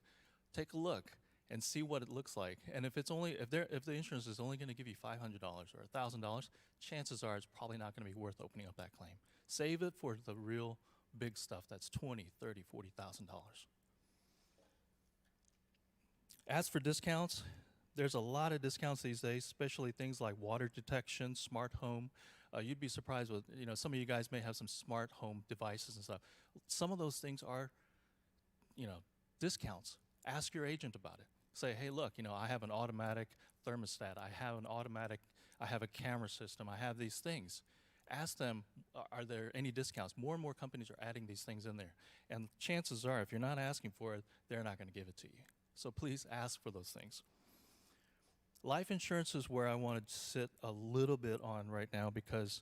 D: Take a look and see what it looks like. And if the insurance is only going to give you $500 or $1,000, chances are it's probably not going to be worth opening up that claim. Save it for the real big stuff that's $20,000, $30,000, $40,000. As for discounts, there's a lot of discounts these days, especially things like water detection, smart home. You'd be surprised with, some of you guys may have some smart home devices and stuff. Some of those things are, discounts. Ask your agent about it. Say, hey, look, I have an automatic thermostat. I have a camera system. I have these things. Ask them, are there any discounts? More and more companies are adding these things in there. And chances are, if you're not asking for it, they're not going to give it to you. So please ask for those things. Life insurance is where I want to sit a little bit on right now because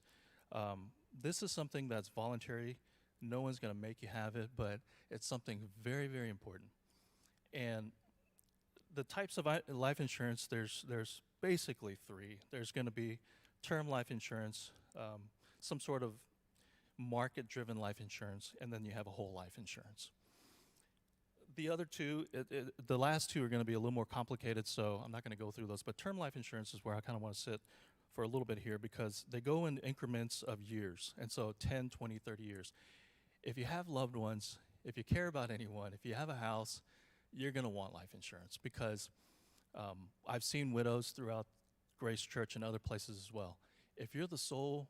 D: this is something that's voluntary. No one's going to make you have it, but it's something very, very important. And the types of life insurance, there's basically 3. There's going to be term life insurance, some sort of market-driven life insurance, and then you have a whole life insurance. The other 2, the last 2 are going to be a little more complicated, so I'm not going to go through those. But term life insurance is where I kind of want to sit for a little bit here because they go in increments of years, and so 10, 20, 30 years. If you have loved ones, if you care about anyone, if you have a house, you're going to want life insurance because I've seen widows throughout Grace Church and other places as well. If you're the sole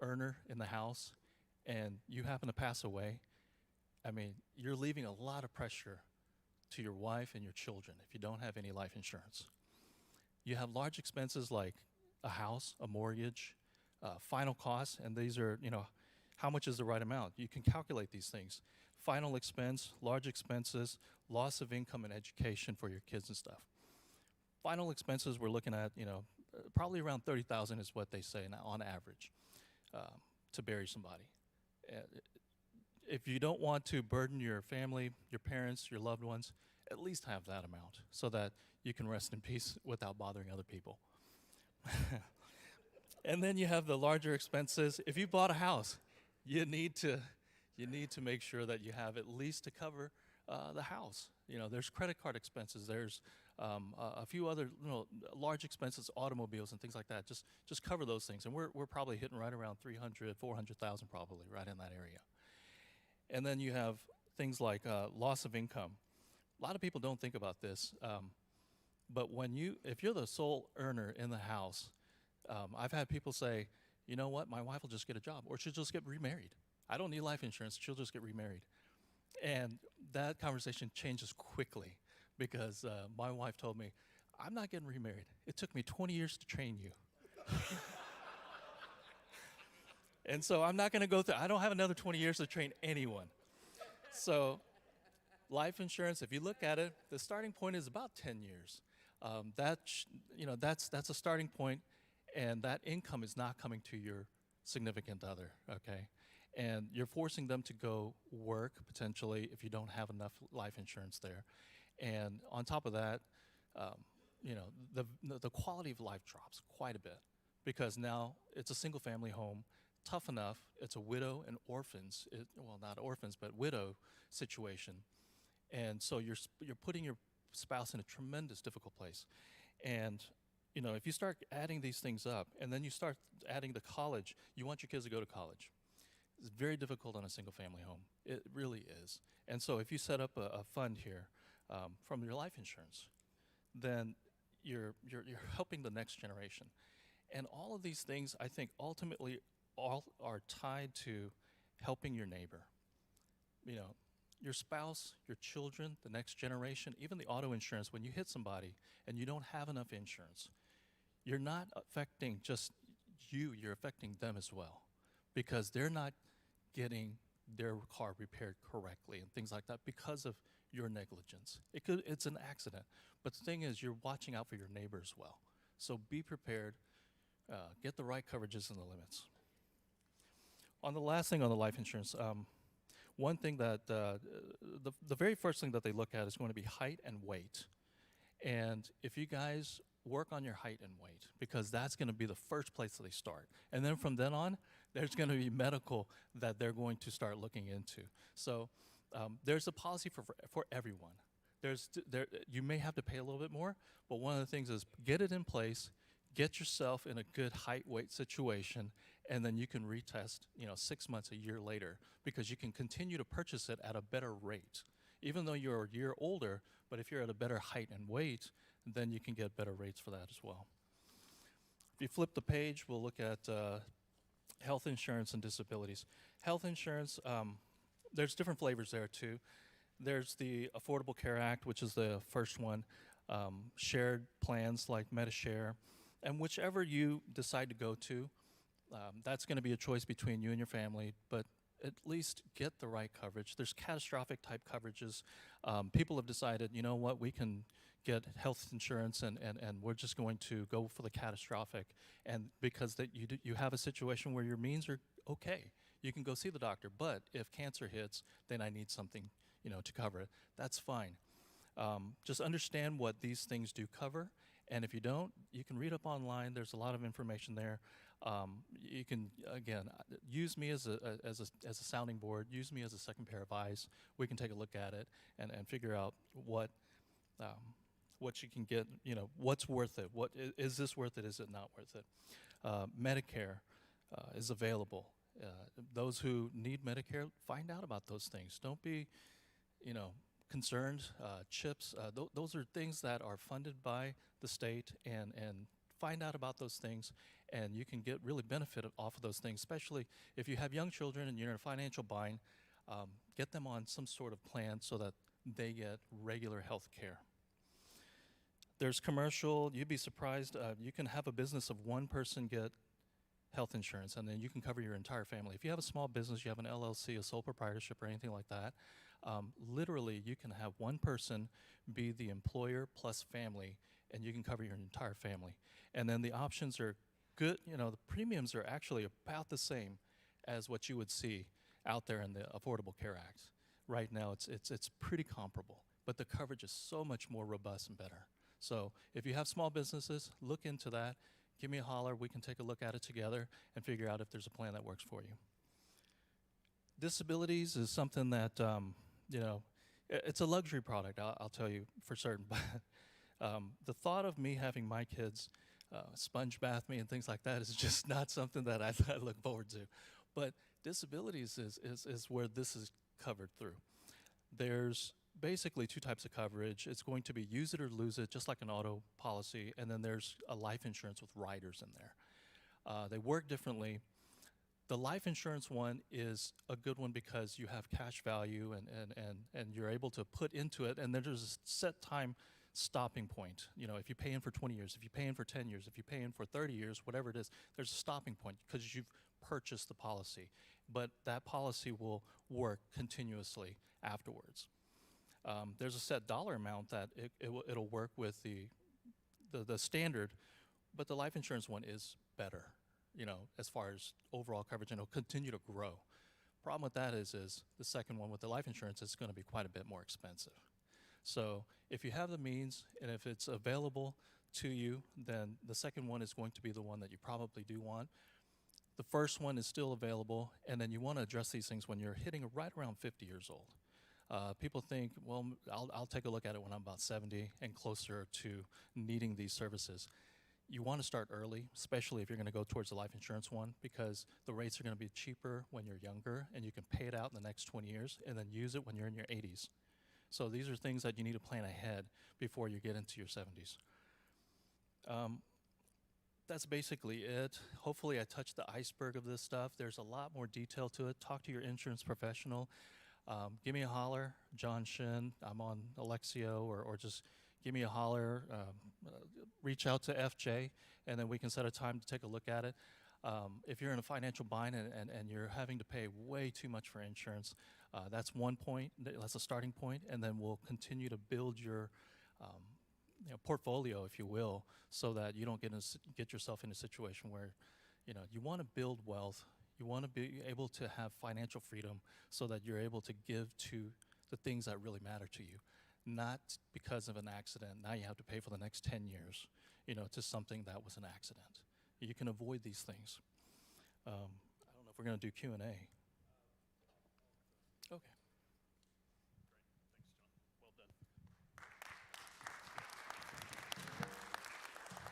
D: earner in the house and you happen to pass away, you're leaving a lot of pressure to your wife and your children if you don't have any life insurance. You have large expenses like a house, a mortgage, final costs, and these are, how much is the right amount? You can calculate these things. Final expense, large expenses, loss of income and education for your kids and stuff. Final expenses, we're looking at, probably around $30,000 is what they say now on average to bury somebody. If you don't want to burden your family, your parents, your loved ones, at least have that amount so that you can rest in peace without bothering other people. And then you have the larger expenses. If you bought a house, you need to make sure that you have at least to cover the house. There's credit card expenses. There's a few other large expenses, automobiles and things like that. Just cover those things. And we're probably hitting right around 300, 400,000 probably right in that area. And then you have things like loss of income. A lot of people don't think about this, but if you're the sole earner in the house, I've had people say, you know what, my wife will just get a job, or she'll just get remarried. I don't need life insurance, she'll just get remarried. And that conversation changes quickly because my wife told me, I'm not getting remarried. It took me 20 years to train you. And so I'm not going to go through, I don't have another 20 years to train anyone. So life insurance, if you look at it, the starting point is about 10 years. That's a starting point, and that income is not coming to your significant other, okay? And you're forcing them to go work, potentially, if you don't have enough life insurance there. And on top of that, the quality of life drops quite a bit because now it's a single-family home. Tough enough, it's a widow and orphans, not orphans, but widow situation. And so you're putting your spouse in a tremendous difficult place. And, if you start adding these things up and then you start adding the college, you want your kids to go to college. It's very difficult on a single family home. It really is. And so if you set up a fund here from your life insurance, then you're helping the next generation. And all of these things, I think, ultimately all are tied to helping your neighbor. Your spouse, your children, the next generation, even the auto insurance. When you hit somebody and you don't have enough insurance, you're not affecting just you, you're affecting them as well, because they're not getting their car repaired correctly and things like that because of your negligence. It's an accident, but the thing is, you're watching out for your neighbor as well. So be prepared, get the right coverages and the limits. On the last thing on the life insurance, one thing that the very first thing that they look at is going to be height and weight. And if you guys work on your height and weight, because that's going to be the first place that they start. And then from then on, there's going to be medical that they're going to start looking into. So there's a policy for everyone. You may have to pay a little bit more, but one of the things is get it in place, get yourself in a good height weight situation, and then you can retest 6 months, a year later, because you can continue to purchase it at a better rate. Even though you're a year older, but if you're at a better height and weight, then you can get better rates for that as well. If you flip the page, we'll look at health insurance and disabilities. Health insurance, there's different flavors there too. There's the Affordable Care Act, which is the first one, shared plans like MediShare, and whichever you decide to go to, that's going to be a choice between you and your family, but at least get the right coverage. There's catastrophic type coverages. People have decided, you know what, we can get health insurance and we're just going to go for the catastrophic. And because that you have a situation where your means are okay, you can go see the doctor, but if cancer hits, then I need something to cover it. That's fine. Just understand what these things do cover, and if you don't, you can read up online. There's a lot of information there. You can, again, use me as a sounding board. Use me as a second pair of eyes. We can take a look at it and figure out what you can get. What's worth it. Is this worth it? Is it not worth it? Medicare is available. Those who need Medicare, find out about those things. Don't be, concerned. CHIPS. Those are things that are funded by the state, and find out about those things, and you can get really benefit off of those things, especially if you have young children and you're in a financial bind. Get them on some sort of plan so that they get regular health care. There's commercial. You'd be surprised. You can have a business of one person get health insurance, and then you can cover your entire family. If you have a small business, you have an LLC, a sole proprietorship, or anything like that, literally you can have one person be the employer plus family, and you can cover your entire family. And then the options are good. The premiums are actually about the same as what you would see out there in the Affordable Care Act. Right now, it's pretty comparable, but the coverage is so much more robust and better. So if you have small businesses, look into that. Give me a holler. We can take a look at it together and figure out if there's a plan that works for you. Disabilities is something that, it's a luxury product, I'll tell you for certain. But the thought of me having my kids sponge bath me and things like that is just not something that I look forward to. But disabilities is where this is covered through. There's basically two types of coverage. It's going to be use it or lose it, just like an auto policy, and then there's a life insurance with riders in there. They work differently. The life insurance one is a good one because you have cash value and you're able to put into it, and there's a set time stopping point. If you pay in for 20 years, if you pay in for 10 years, if you pay in for 30 years, whatever it is, there's a stopping point because you've purchased the policy. But that policy will work continuously afterwards. There's a set dollar amount that it'll work with the standard, but the life insurance one is better, as far as overall coverage, and it'll continue to grow. Problem with that is the second one with the life insurance is going to be quite a bit more expensive. So if you have the means and if it's available to you, then the second one is going to be the one that you probably do want. The first one is still available, and then you want to address these things when you're hitting right around 50 years old. People think, well, I'll take a look at it when I'm about 70 and closer to needing these services. you want to start early, especially if you're going to go towards the life insurance one, because the rates are going to be cheaper when you're younger, and you can pay it out in the next 20 years and then use it when you're in your 80s. So these are things that you need to plan ahead before you get into your 70s. That's basically it. Hopefully I touched the iceberg of this stuff. There's a lot more detail to it. Talk to your insurance professional. Give me a holler, John Shin. I'm on Alexio, or just give me a holler. Reach out to FJ, and then we can set a time to take a look at it. If you're in a financial bind and you're having to pay way too much for insurance, that's one point. That's a starting point, and then we'll continue to build your portfolio, if you will, so that you don't get yourself in a situation where you want to build wealth. You want to be able to have financial freedom so that you're able to give to the things that really matter to you, not because of an accident. Now you have to pay for the next 10 years, to something that was an accident. You can avoid these things. I don't know if we're going to do Q&A. Okay.
B: Great. Thanks, John.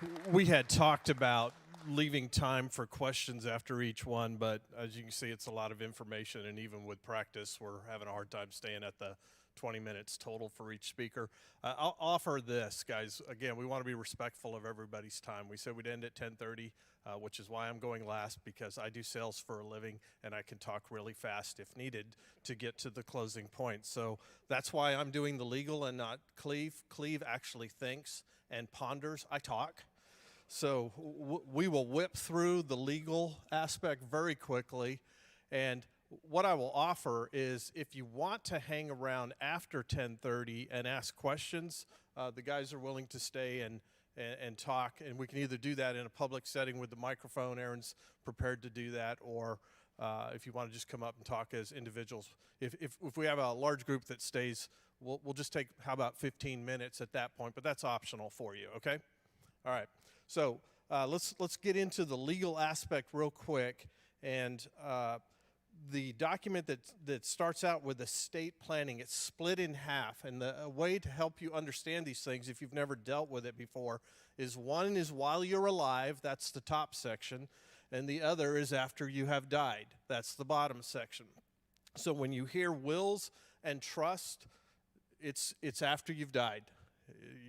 B: Well done. We had talked about leaving time for questions after each one, but as you can see, it's a lot of information, and even with practice, we're having a hard time staying at the 20 minutes total for each speaker. I'll offer this, guys. Again, we want to be respectful of everybody's time. We said we'd end at 10:30, which is why I'm going last, because I do sales for a living, and I can talk really fast if needed to get to the closing point. So that's why I'm doing the legal and not Cleve. Cleve actually thinks and ponders. I talk. So we will whip through the legal aspect very quickly. And what I will offer is, if you want to hang around after 10:30 and ask questions, the guys are willing to stay and talk. And we can either do that in a public setting with the microphone. Aaron's prepared to do that. Or if you want to just come up and talk as individuals. If we have a large group that stays, we'll just take, how about 15 minutes at that point? But that's optional for you, okay? All right. So let's get into the legal aspect real quick. And the document that starts out with estate planning, it's split in half. And a way to help you understand these things, if you've never dealt with it before, is one is while you're alive, that's the top section, and the other is after you have died, that's the bottom section. So when you hear wills and trust, it's after you've died.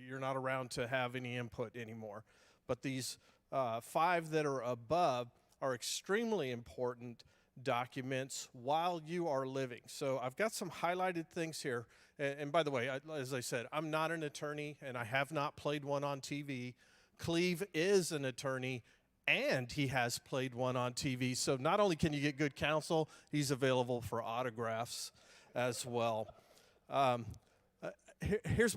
B: You're not around to have any input anymore. But these 5 that are above are extremely important documents while you are living. So I've got some highlighted things here. And by the way, as I said, I'm not an attorney, and I have not played one on TV. Cleve is an attorney, and he has played one on TV. So not only can you get good counsel, he's available for autographs as well. Here's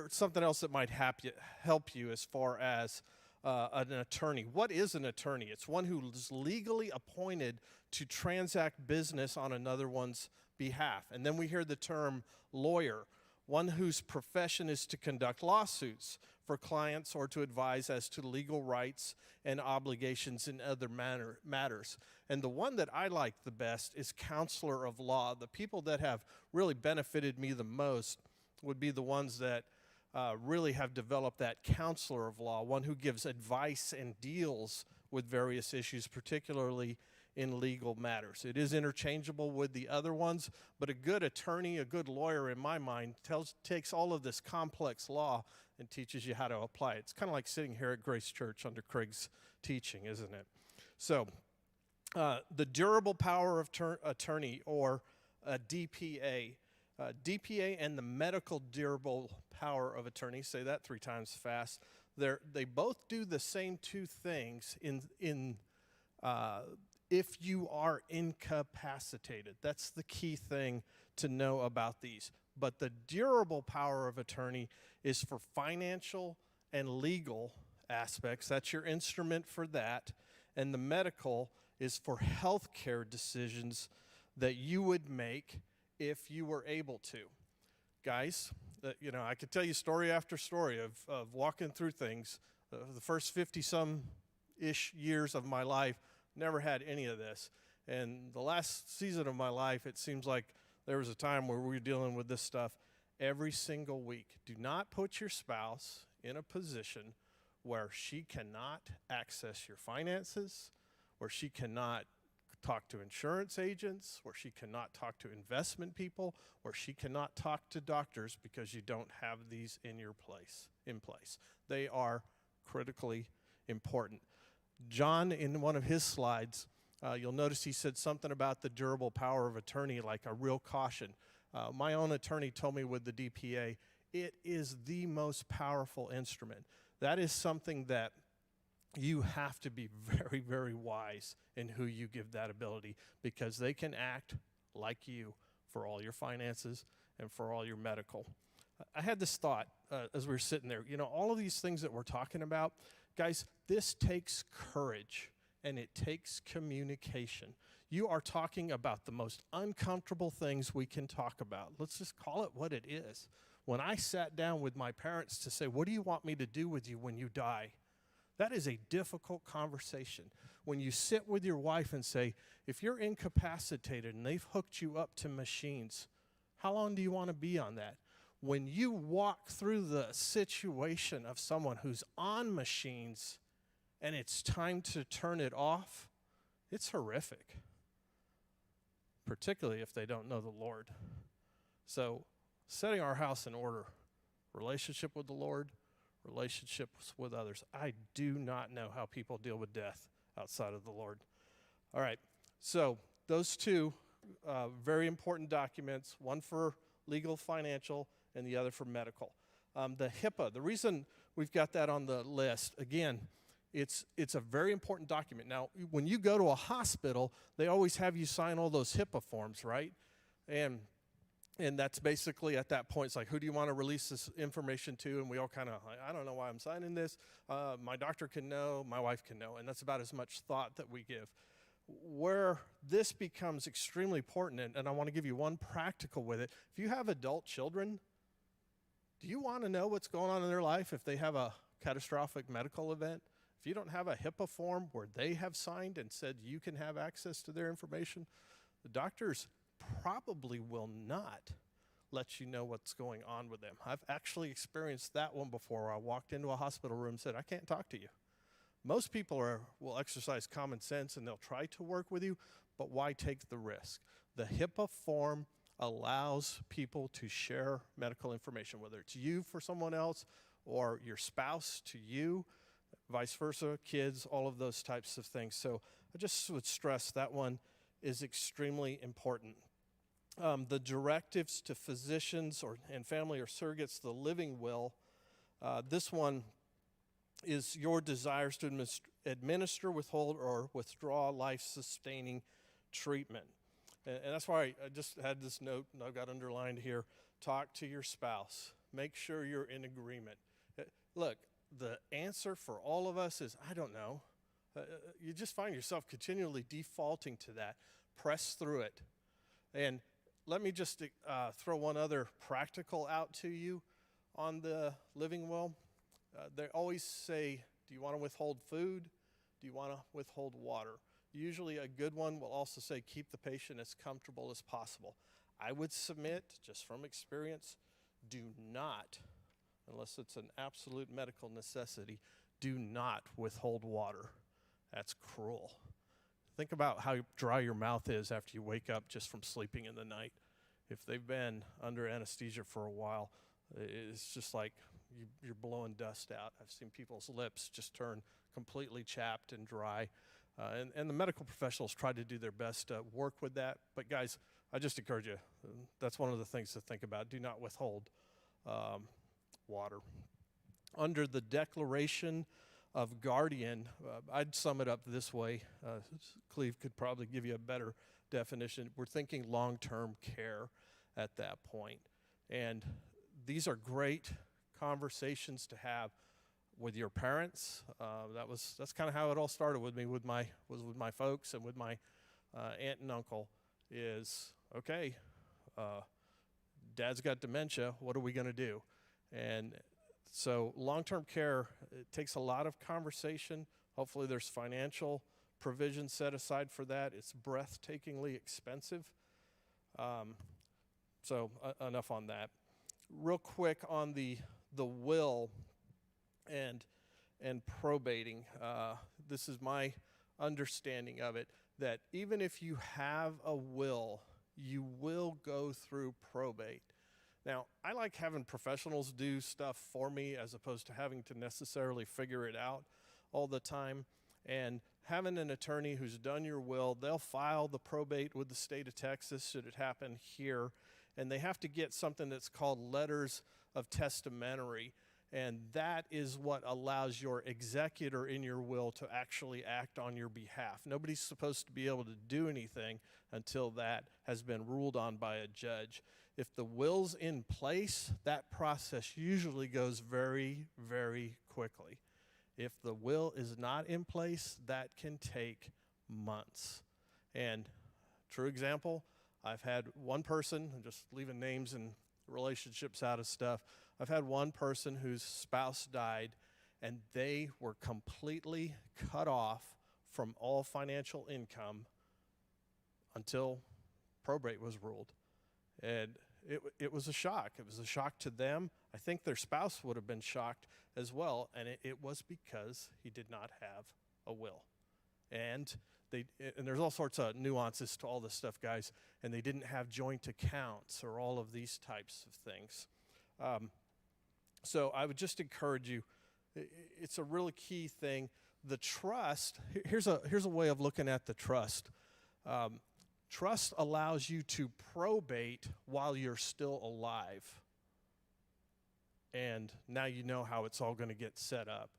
B: something else that might help you as far as an attorney. What is an attorney? It's one who is legally appointed to transact business on another one's behalf. And then we hear the term lawyer, one whose profession is to conduct lawsuits for clients or to advise as to legal rights and obligations in other matters. And the one that I like the best is counselor of law. The people that have really benefited me the most would be the ones that really have developed that counselor of law, one who gives advice and deals with various issues, particularly in legal matters. It is interchangeable with the other ones, but a good attorney, a good lawyer, in my mind, takes all of this complex law and teaches you how to apply it. It's kind of like sitting here at Grace Church under Craig's teaching, isn't it? So the durable power of attorney, or DPA. DPA and the medical durable power of attorney, say that 3 times fast. They both do the same 2 things if you are incapacitated. That's the key thing to know about these. But the durable power of attorney is for financial and legal aspects. That's your instrument for that. And the medical is for health care decisions that you would make if you were able to. Guys, I could tell you story after story of walking through things. The first 50-some-ish years of my life, never had any of this. And the last season of my life, it seems like there was a time where we were dealing with this stuff every single week. Do not put your spouse in a position where she cannot access your finances, where she cannot talk to insurance agents, where she cannot talk to investment people, where she cannot talk to doctors because you don't have these in place. They are critically important. John, in one of his slides, you'll notice he said something about the durable power of attorney, like a real caution. My own attorney told me with the DPA, it is the most powerful instrument. That is something that you have to be very, very wise in who you give that ability, because they can act like you for all your finances and for all your medical. I had this thought as we were sitting there. All of these things that we're talking about, guys, this takes courage and it takes communication. You are talking about the most uncomfortable things we can talk about. Let's just call it what it is. When I sat down with my parents to say, what do you want me to do with you when you die? That is a difficult conversation. When you sit with your wife and say, if you're incapacitated and they've hooked you up to machines, how long do you want to be on that? When you walk through the situation of someone who's on machines and it's time to turn it off, it's horrific, particularly if they don't know the Lord. So, setting our house in order, relationship with the Lord, relationships with others. I do not know how people deal with death outside of the Lord. All right, so those two very important documents, one for legal, financial, and the other for medical. The HIPAA, the reason we've got that on the list, again, it's a very important document. Now, when you go to a hospital, they always have you sign all those HIPAA forms, right? And that's basically at that point, it's like, who do you want to release this information to? And we all kind of, I don't know why I'm signing this. My doctor can know, my wife can know, and that's about as much thought that we give. Where this becomes extremely important, and I want to give you one practical with it. If you have adult children, do you want to know what's going on in their life if they have a catastrophic medical event? If you don't have a HIPAA form where they have signed and said you can have access to their information, the doctors probably will not let you know what's going on with them. I've actually experienced that one before, where I walked into a hospital room and said, I can't talk to you. Most people will exercise common sense and they'll try to work with you, but why take the risk? The HIPAA form allows people to share medical information, whether it's you for someone else or your spouse to you, vice versa, kids, all of those types of things. So I just would stress that one is extremely important. The directives to physicians and family or surrogates, the living will, this one is your desires to administer, withhold, or withdraw life-sustaining treatment. And that's why I just had this note, and I've got underlined here, talk to your spouse. Make sure you're in agreement. Look, the answer for all of us is, I don't know. You just find yourself continually defaulting to that. Press through it. And let me just throw one other practical out to you on the living will. They always say, do you want to withhold food? Do you want to withhold water? Usually a good one will also say, keep the patient as comfortable as possible. I would submit, just from experience, do not, unless it's an absolute medical necessity, do not withhold water. That's cruel. Think about how dry your mouth is after you wake up just from sleeping in the night. If they've been under anesthesia for a while, it's just like you're blowing dust out. I've seen people's lips just turn completely chapped and dry. And the medical professionals try to do their best to work with that. But guys, I just encourage you, that's one of the things to think about. Do not withhold water. Under the declaration of guardian, I'd sum it up this way. Cleve could probably give you a better definition. We're thinking long-term care at that point. And these are great conversations to have with your parents. That's kind of how it all started with me, with my folks and with my aunt and uncle. Is okay. Dad's got dementia. What are we going to do? And so long-term care, it takes a lot of conversation. Hopefully there's financial provision set aside for that. It's breathtakingly expensive. So enough on that. Real quick on the will, and and probating. This is my understanding of it, that even if you have a will, you will go through probate. Now, I like having professionals do stuff for me as opposed to having to necessarily figure it out all the time. And having an attorney who's done your will, they'll file the probate with the state of Texas should it happen here. And they have to get something that's called letters of testamentary. And that is what allows your executor in your will to actually act on your behalf. Nobody's supposed to be able to do anything until that has been ruled on by a judge. If the will's in place, that process usually goes very, very quickly. If the will is not in place, that can take months. And true example, I've had one person, I'm just leaving names and relationships out of stuff, I've had one person whose spouse died and they were completely cut off from all financial income until probate was ruled. And it was a shock. It was a shock to them. I think their spouse would have been shocked as well, and it was because he did not have a will. And there's all sorts of nuances to all this stuff, guys, and they didn't have joint accounts or all of these types of things. So I would just encourage you, it's a really key thing. The trust, here's a way of looking at the trust. Trust allows you to probate while you're still alive. And now you know how it's all going to get set up.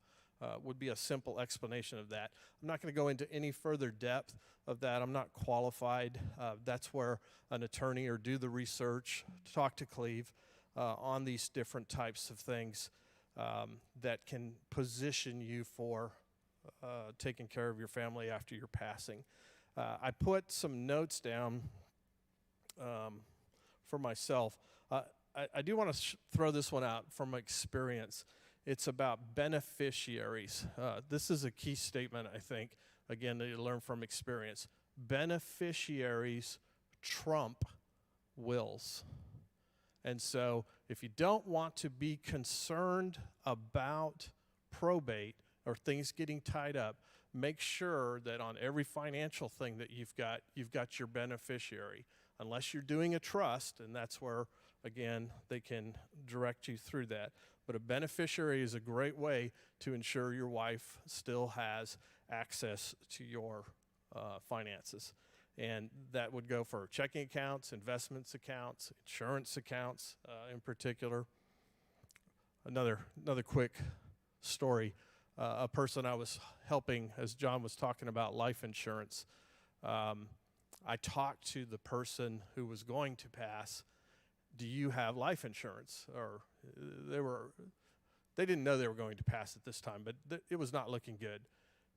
B: Would be a simple explanation of that. I'm not going to go into any further depth of that. I'm not qualified. That's where an attorney or do the research, talk to Cleve on these different types of things that can position you for taking care of your family after your passing. I put some notes down for myself. I do want to throw this one out from experience. It's about beneficiaries. This is a key statement, I think, again, that you learn from experience. Beneficiaries trump wills. And so if you don't want to be concerned about probate or things getting tied up, make sure that on every financial thing that you've got your beneficiary. Unless you're doing a trust, and that's where, again, they can direct you through that. But a beneficiary is a great way to ensure your wife still has access to your finances. And that would go for checking accounts, investments accounts, insurance accounts in particular. Another quick story. A person I was helping, as John was talking about life insurance, I talked to the person who was going to pass, do you have life insurance? Or they didn't know they were going to pass at this time, but it was not looking good.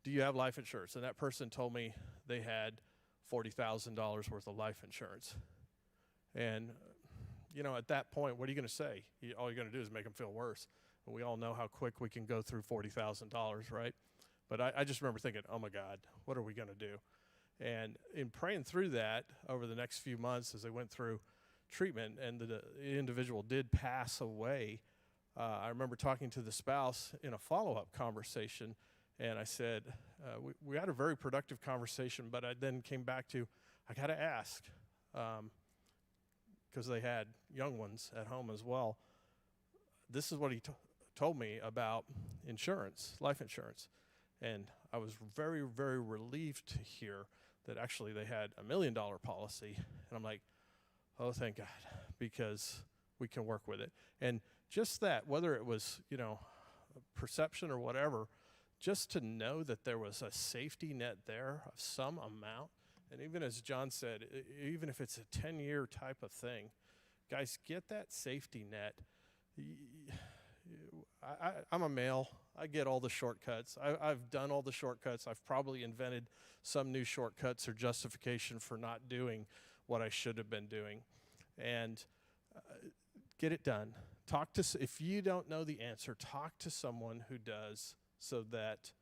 B: Do you have life insurance? And that person told me they had $40,000 worth of life insurance. And, at that point, what are you going to say? All you're going to do is make them feel worse. And we all know how quick we can go through $40,000, right? But I just remember thinking, oh my God, what are we going to do? And in praying through that over the next few months as they went through treatment and the individual did pass away, I remember talking to the spouse in a follow-up conversation, and I said, we had a very productive conversation, but I then came back to, I got to ask, because they had young ones at home as well. This is what he told me about insurance, life insurance. And I was very, very relieved to hear that actually they had $1 million policy. And I'm like, oh, thank God, because we can work with it. And just that, whether it was, perception or whatever, just to know that there was a safety net there of some amount. And even as John said, even if it's a 10-year type of thing, guys, get that safety net. I'm a male. I get all the shortcuts. I've done all the shortcuts. I've probably invented some new shortcuts or justification for not doing what I should have been doing. And get it done. If you don't know the answer, talk to someone who does so that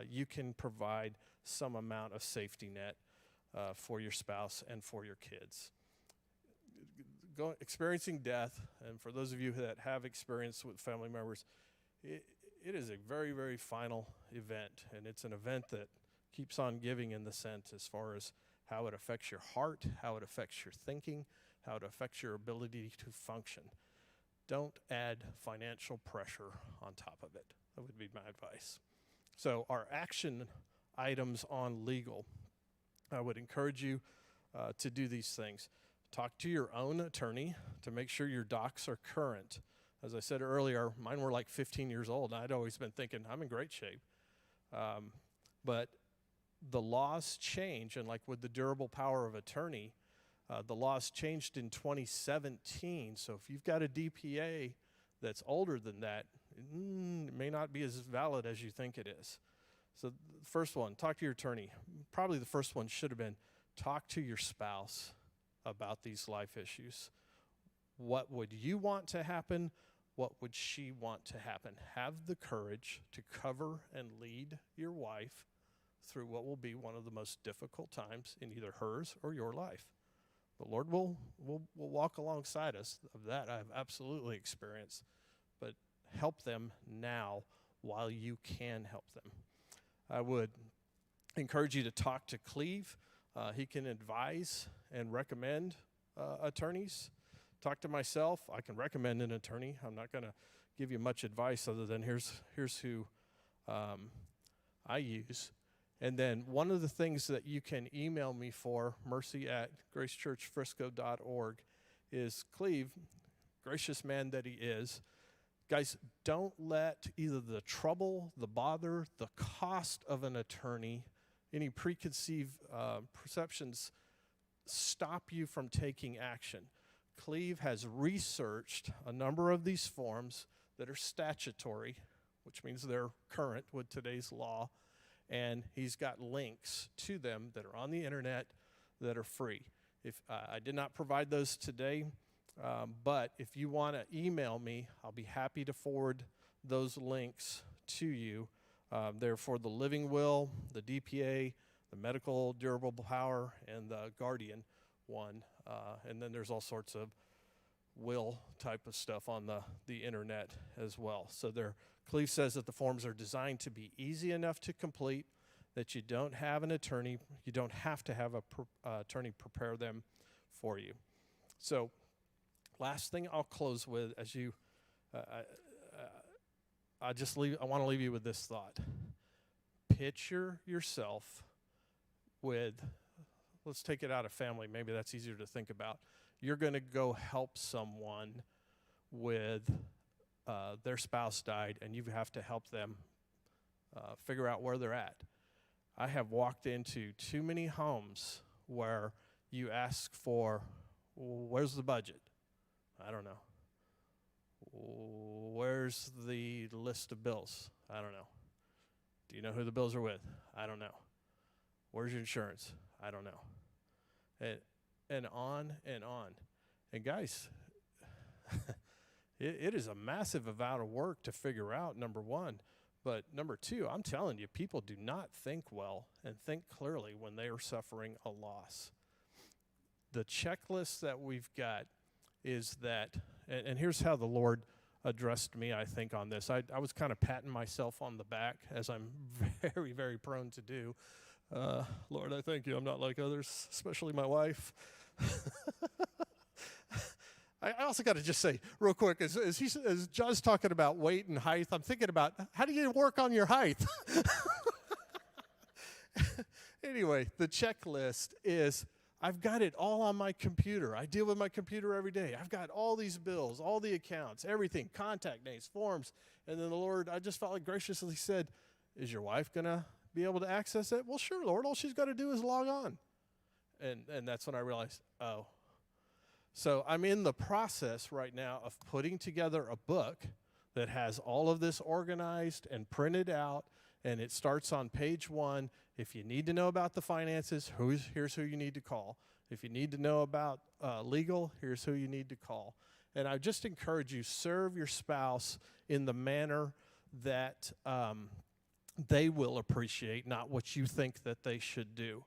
B: you can provide some amount of safety net for your spouse and for your kids. Experiencing death, and for those of you that have experience with family members, it is a very, very final event, and it's an event that keeps on giving in the sense as far as how it affects your heart, how it affects your thinking, how it affects your ability to function. Don't add financial pressure on top of it. That would be my advice. So our action items on legal, I would encourage you to do these things. Talk to your own attorney to make sure your docs are current. As I said earlier, mine were like 15 years old, and I'd always been thinking, I'm in great shape. But the laws change, and like with the durable power of attorney, the laws changed in 2017. So if you've got a DPA that's older than that, it may not be as valid as you think it is. So the first one, talk to your attorney. Probably the first one should have been talk to your spouse about these life issues. What would you want to happen? What would she want to happen? Have the courage to cover and lead your wife through what will be one of the most difficult times in either hers or your life. The Lord will walk alongside us. Of that I've absolutely experienced. But help them now while you can help them. I would encourage you to talk to Cleve. He can advise and recommend attorneys. Talk to myself. I can recommend an attorney. I'm not going to give you much advice other than here's who I use. And then one of the things that you can email me for, mercy@gracechurchfrisco.org, is Cleve, gracious man that he is. Guys, don't let either the trouble, the bother, the cost of an attorney, any preconceived perceptions stop you from taking action. Cleve has researched a number of these forms that are statutory, which means they're current with today's law, and he's got links to them that are on the internet that are free. If I did not provide those today, but if you want to email me, I'll be happy to forward those links to you. They're for the living will, the DPA, the medical durable power, and the guardian one. And then there's all sorts of will type of stuff on the internet as well. So Cleve says that the forms are designed to be easy enough to complete, that you don't have an attorney, you don't have to have an attorney prepare them for you. So last thing I'll close with, as you, I want to leave you with this thought. Picture yourself with, let's take it out of family. Maybe that's easier to think about. You're going to go help someone with their spouse died, and you have to help them figure out where they're at. I have walked into too many homes where you ask for, where's the budget? I don't know. Where's the list of bills? I don't know. Do you know who the bills are with? I don't know. Where's your insurance? I don't know. And on and on. And guys, it is a massive amount of work to figure out, number one. But number two, I'm telling you, people do not think well and think clearly when they are suffering a loss. The checklist that we've got is that, and here's how the Lord addressed me, I think, on this. I was kind of patting myself on the back, as I'm very, very prone to do. Lord, I thank you. I'm not like others, especially my wife. I also got to just say real quick, as John's talking about weight and height, I'm thinking about, how do you work on your height? Anyway, the checklist is, I've got it all on my computer. I deal with my computer every day. I've got all these bills, all the accounts, everything, contact names, forms. And then the Lord, I just felt like graciously said, is your wife going to be able to access it? Well, sure, Lord. All she's got to do is log on. And that's when I realized, oh. So I'm in the process right now of putting together a book that has all of this organized and printed out, and it starts on page 1. If you need to know about the finances, here's who you need to call. If you need to know about legal, here's who you need to call. And I just encourage you, serve your spouse in the manner that they will appreciate, not what you think that they should do.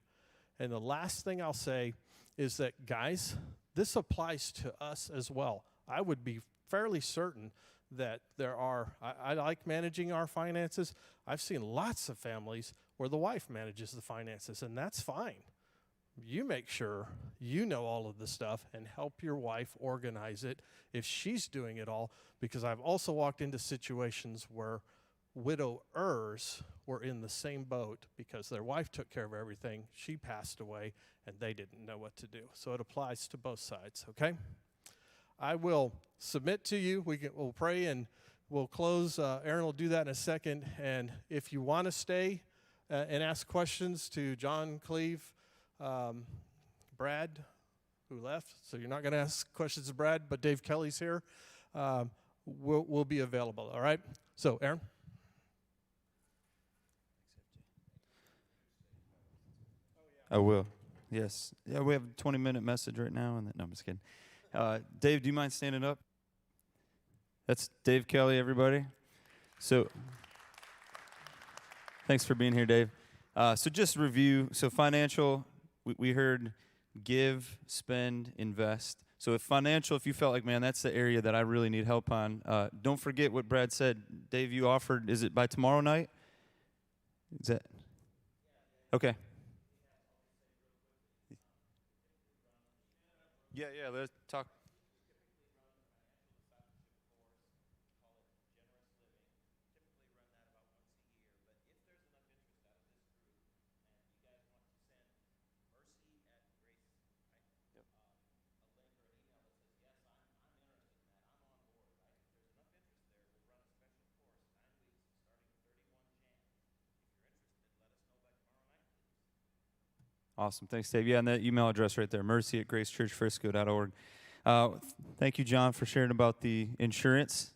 B: And the last thing I'll say is that, guys, this applies to us as well. I would be fairly certain that there are, I like managing our finances. I've seen lots of families where the wife manages the finances, and that's fine. You make sure you know all of the stuff and help your wife organize it if she's doing it all, because I've also walked into situations where widowers were in the same boat because their wife took care of everything, she passed away, and they didn't know what to do. So it applies to both sides, okay? I will submit to you. We'll pray and we'll close. Aaron will do that in a second. And if you want to stay and ask questions to John, Cleve, Brad, who left, so you're not going to ask questions to Brad, but Dave Kelly's here, we'll be available, all right? So, Aaron?
A: I will. Yes. Yeah, we have a 20-minute message right now. No, I'm just kidding. Dave, do you mind standing up? That's Dave Kelly, everybody. So, thanks for being here, Dave. So just review. So financial, we heard give, spend, invest. So if you felt like, man, that's the area that I really need help on, don't forget what Brad said. Dave, you offered, is it by tomorrow night? Is that? Okay. Yeah, let's talk. Awesome. Thanks, Dave. Yeah, and that email address right there, mercy@gracechurchfrisco.org. Thank you, John, for sharing about the insurance.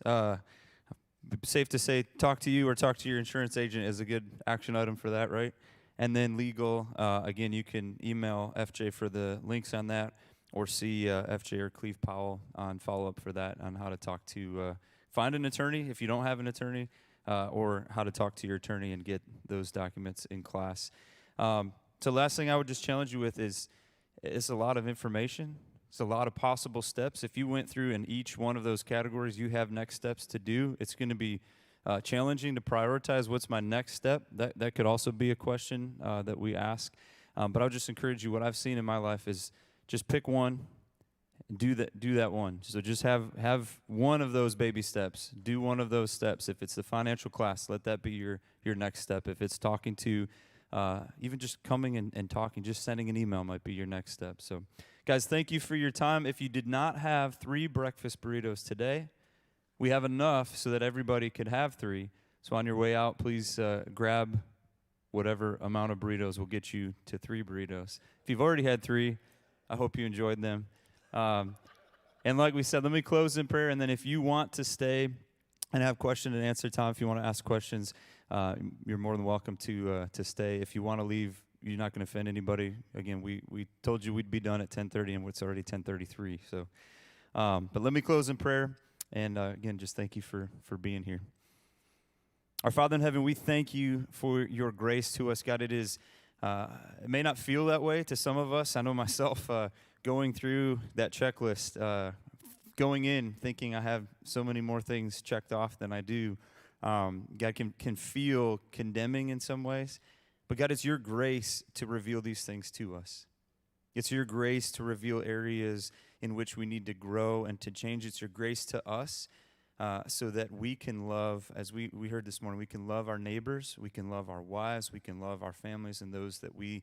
A: Safe to say, talk to you or talk to your insurance agent is a good action item for that, right? And then legal, again, you can email FJ for the links on that, or see FJ or Cleve Powell on follow-up for that, on how to talk to, find an attorney if you don't have an attorney, or how to talk to your attorney and get those documents in class. So last thing I would just challenge you with is, it's a lot of information. It's a lot of possible steps. If you went through in each one of those categories, you have next steps to do. It's going to be challenging to prioritize what's my next step. That could also be a question that we ask. But I'll just encourage you, what I've seen in my life is just pick one and do that one. So just have one of those baby steps. Do one of those steps. If it's the financial class, let that be your next step. If it's talking to even just coming and talking, just sending an email might be your next step. So, guys, thank you for your time. If you did not have 3 breakfast burritos today, we have enough so that everybody could have 3. So on your way out, please grab whatever amount of burritos will get you to 3 burritos. If you've already had 3, I hope you enjoyed them. And like we said, let me close in prayer, and then if you want to stay and have question and answer time, if you want to ask questions, you're more than welcome to stay. If you want to leave, you're not going to offend anybody. Again, we told you we'd be done at 10:30, and it's already 10:33. So, but let me close in prayer, and again, just thank you for being here. Our Father in heaven, we thank you for your grace to us, God. It may not feel that way to some of us. I know myself going through that checklist, going in thinking I have so many more things checked off than I do. God can feel condemning in some ways, but God, it's your grace to reveal these things to us. It's your grace to reveal areas in which we need to grow and to change. It's your grace to us so that we can love, as we heard this morning, we can love our neighbors, we can love our wives, we can love our families and those that we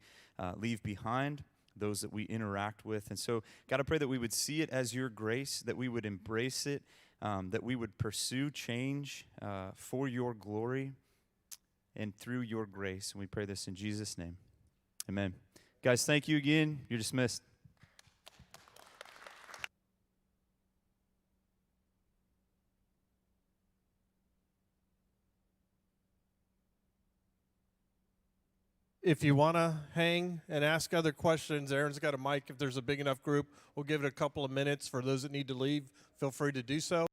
A: leave behind, those that we interact with. And so, God, I pray that we would see it as your grace, that we would embrace it, that we would pursue change for your glory and through your grace. And we pray this in Jesus' name. Amen. Guys, thank you again. You're dismissed.
B: If you want to hang and ask other questions, Aaron's got a mic. If there's a big enough group, we'll give it a couple of minutes. For those that need to leave, feel free to do so.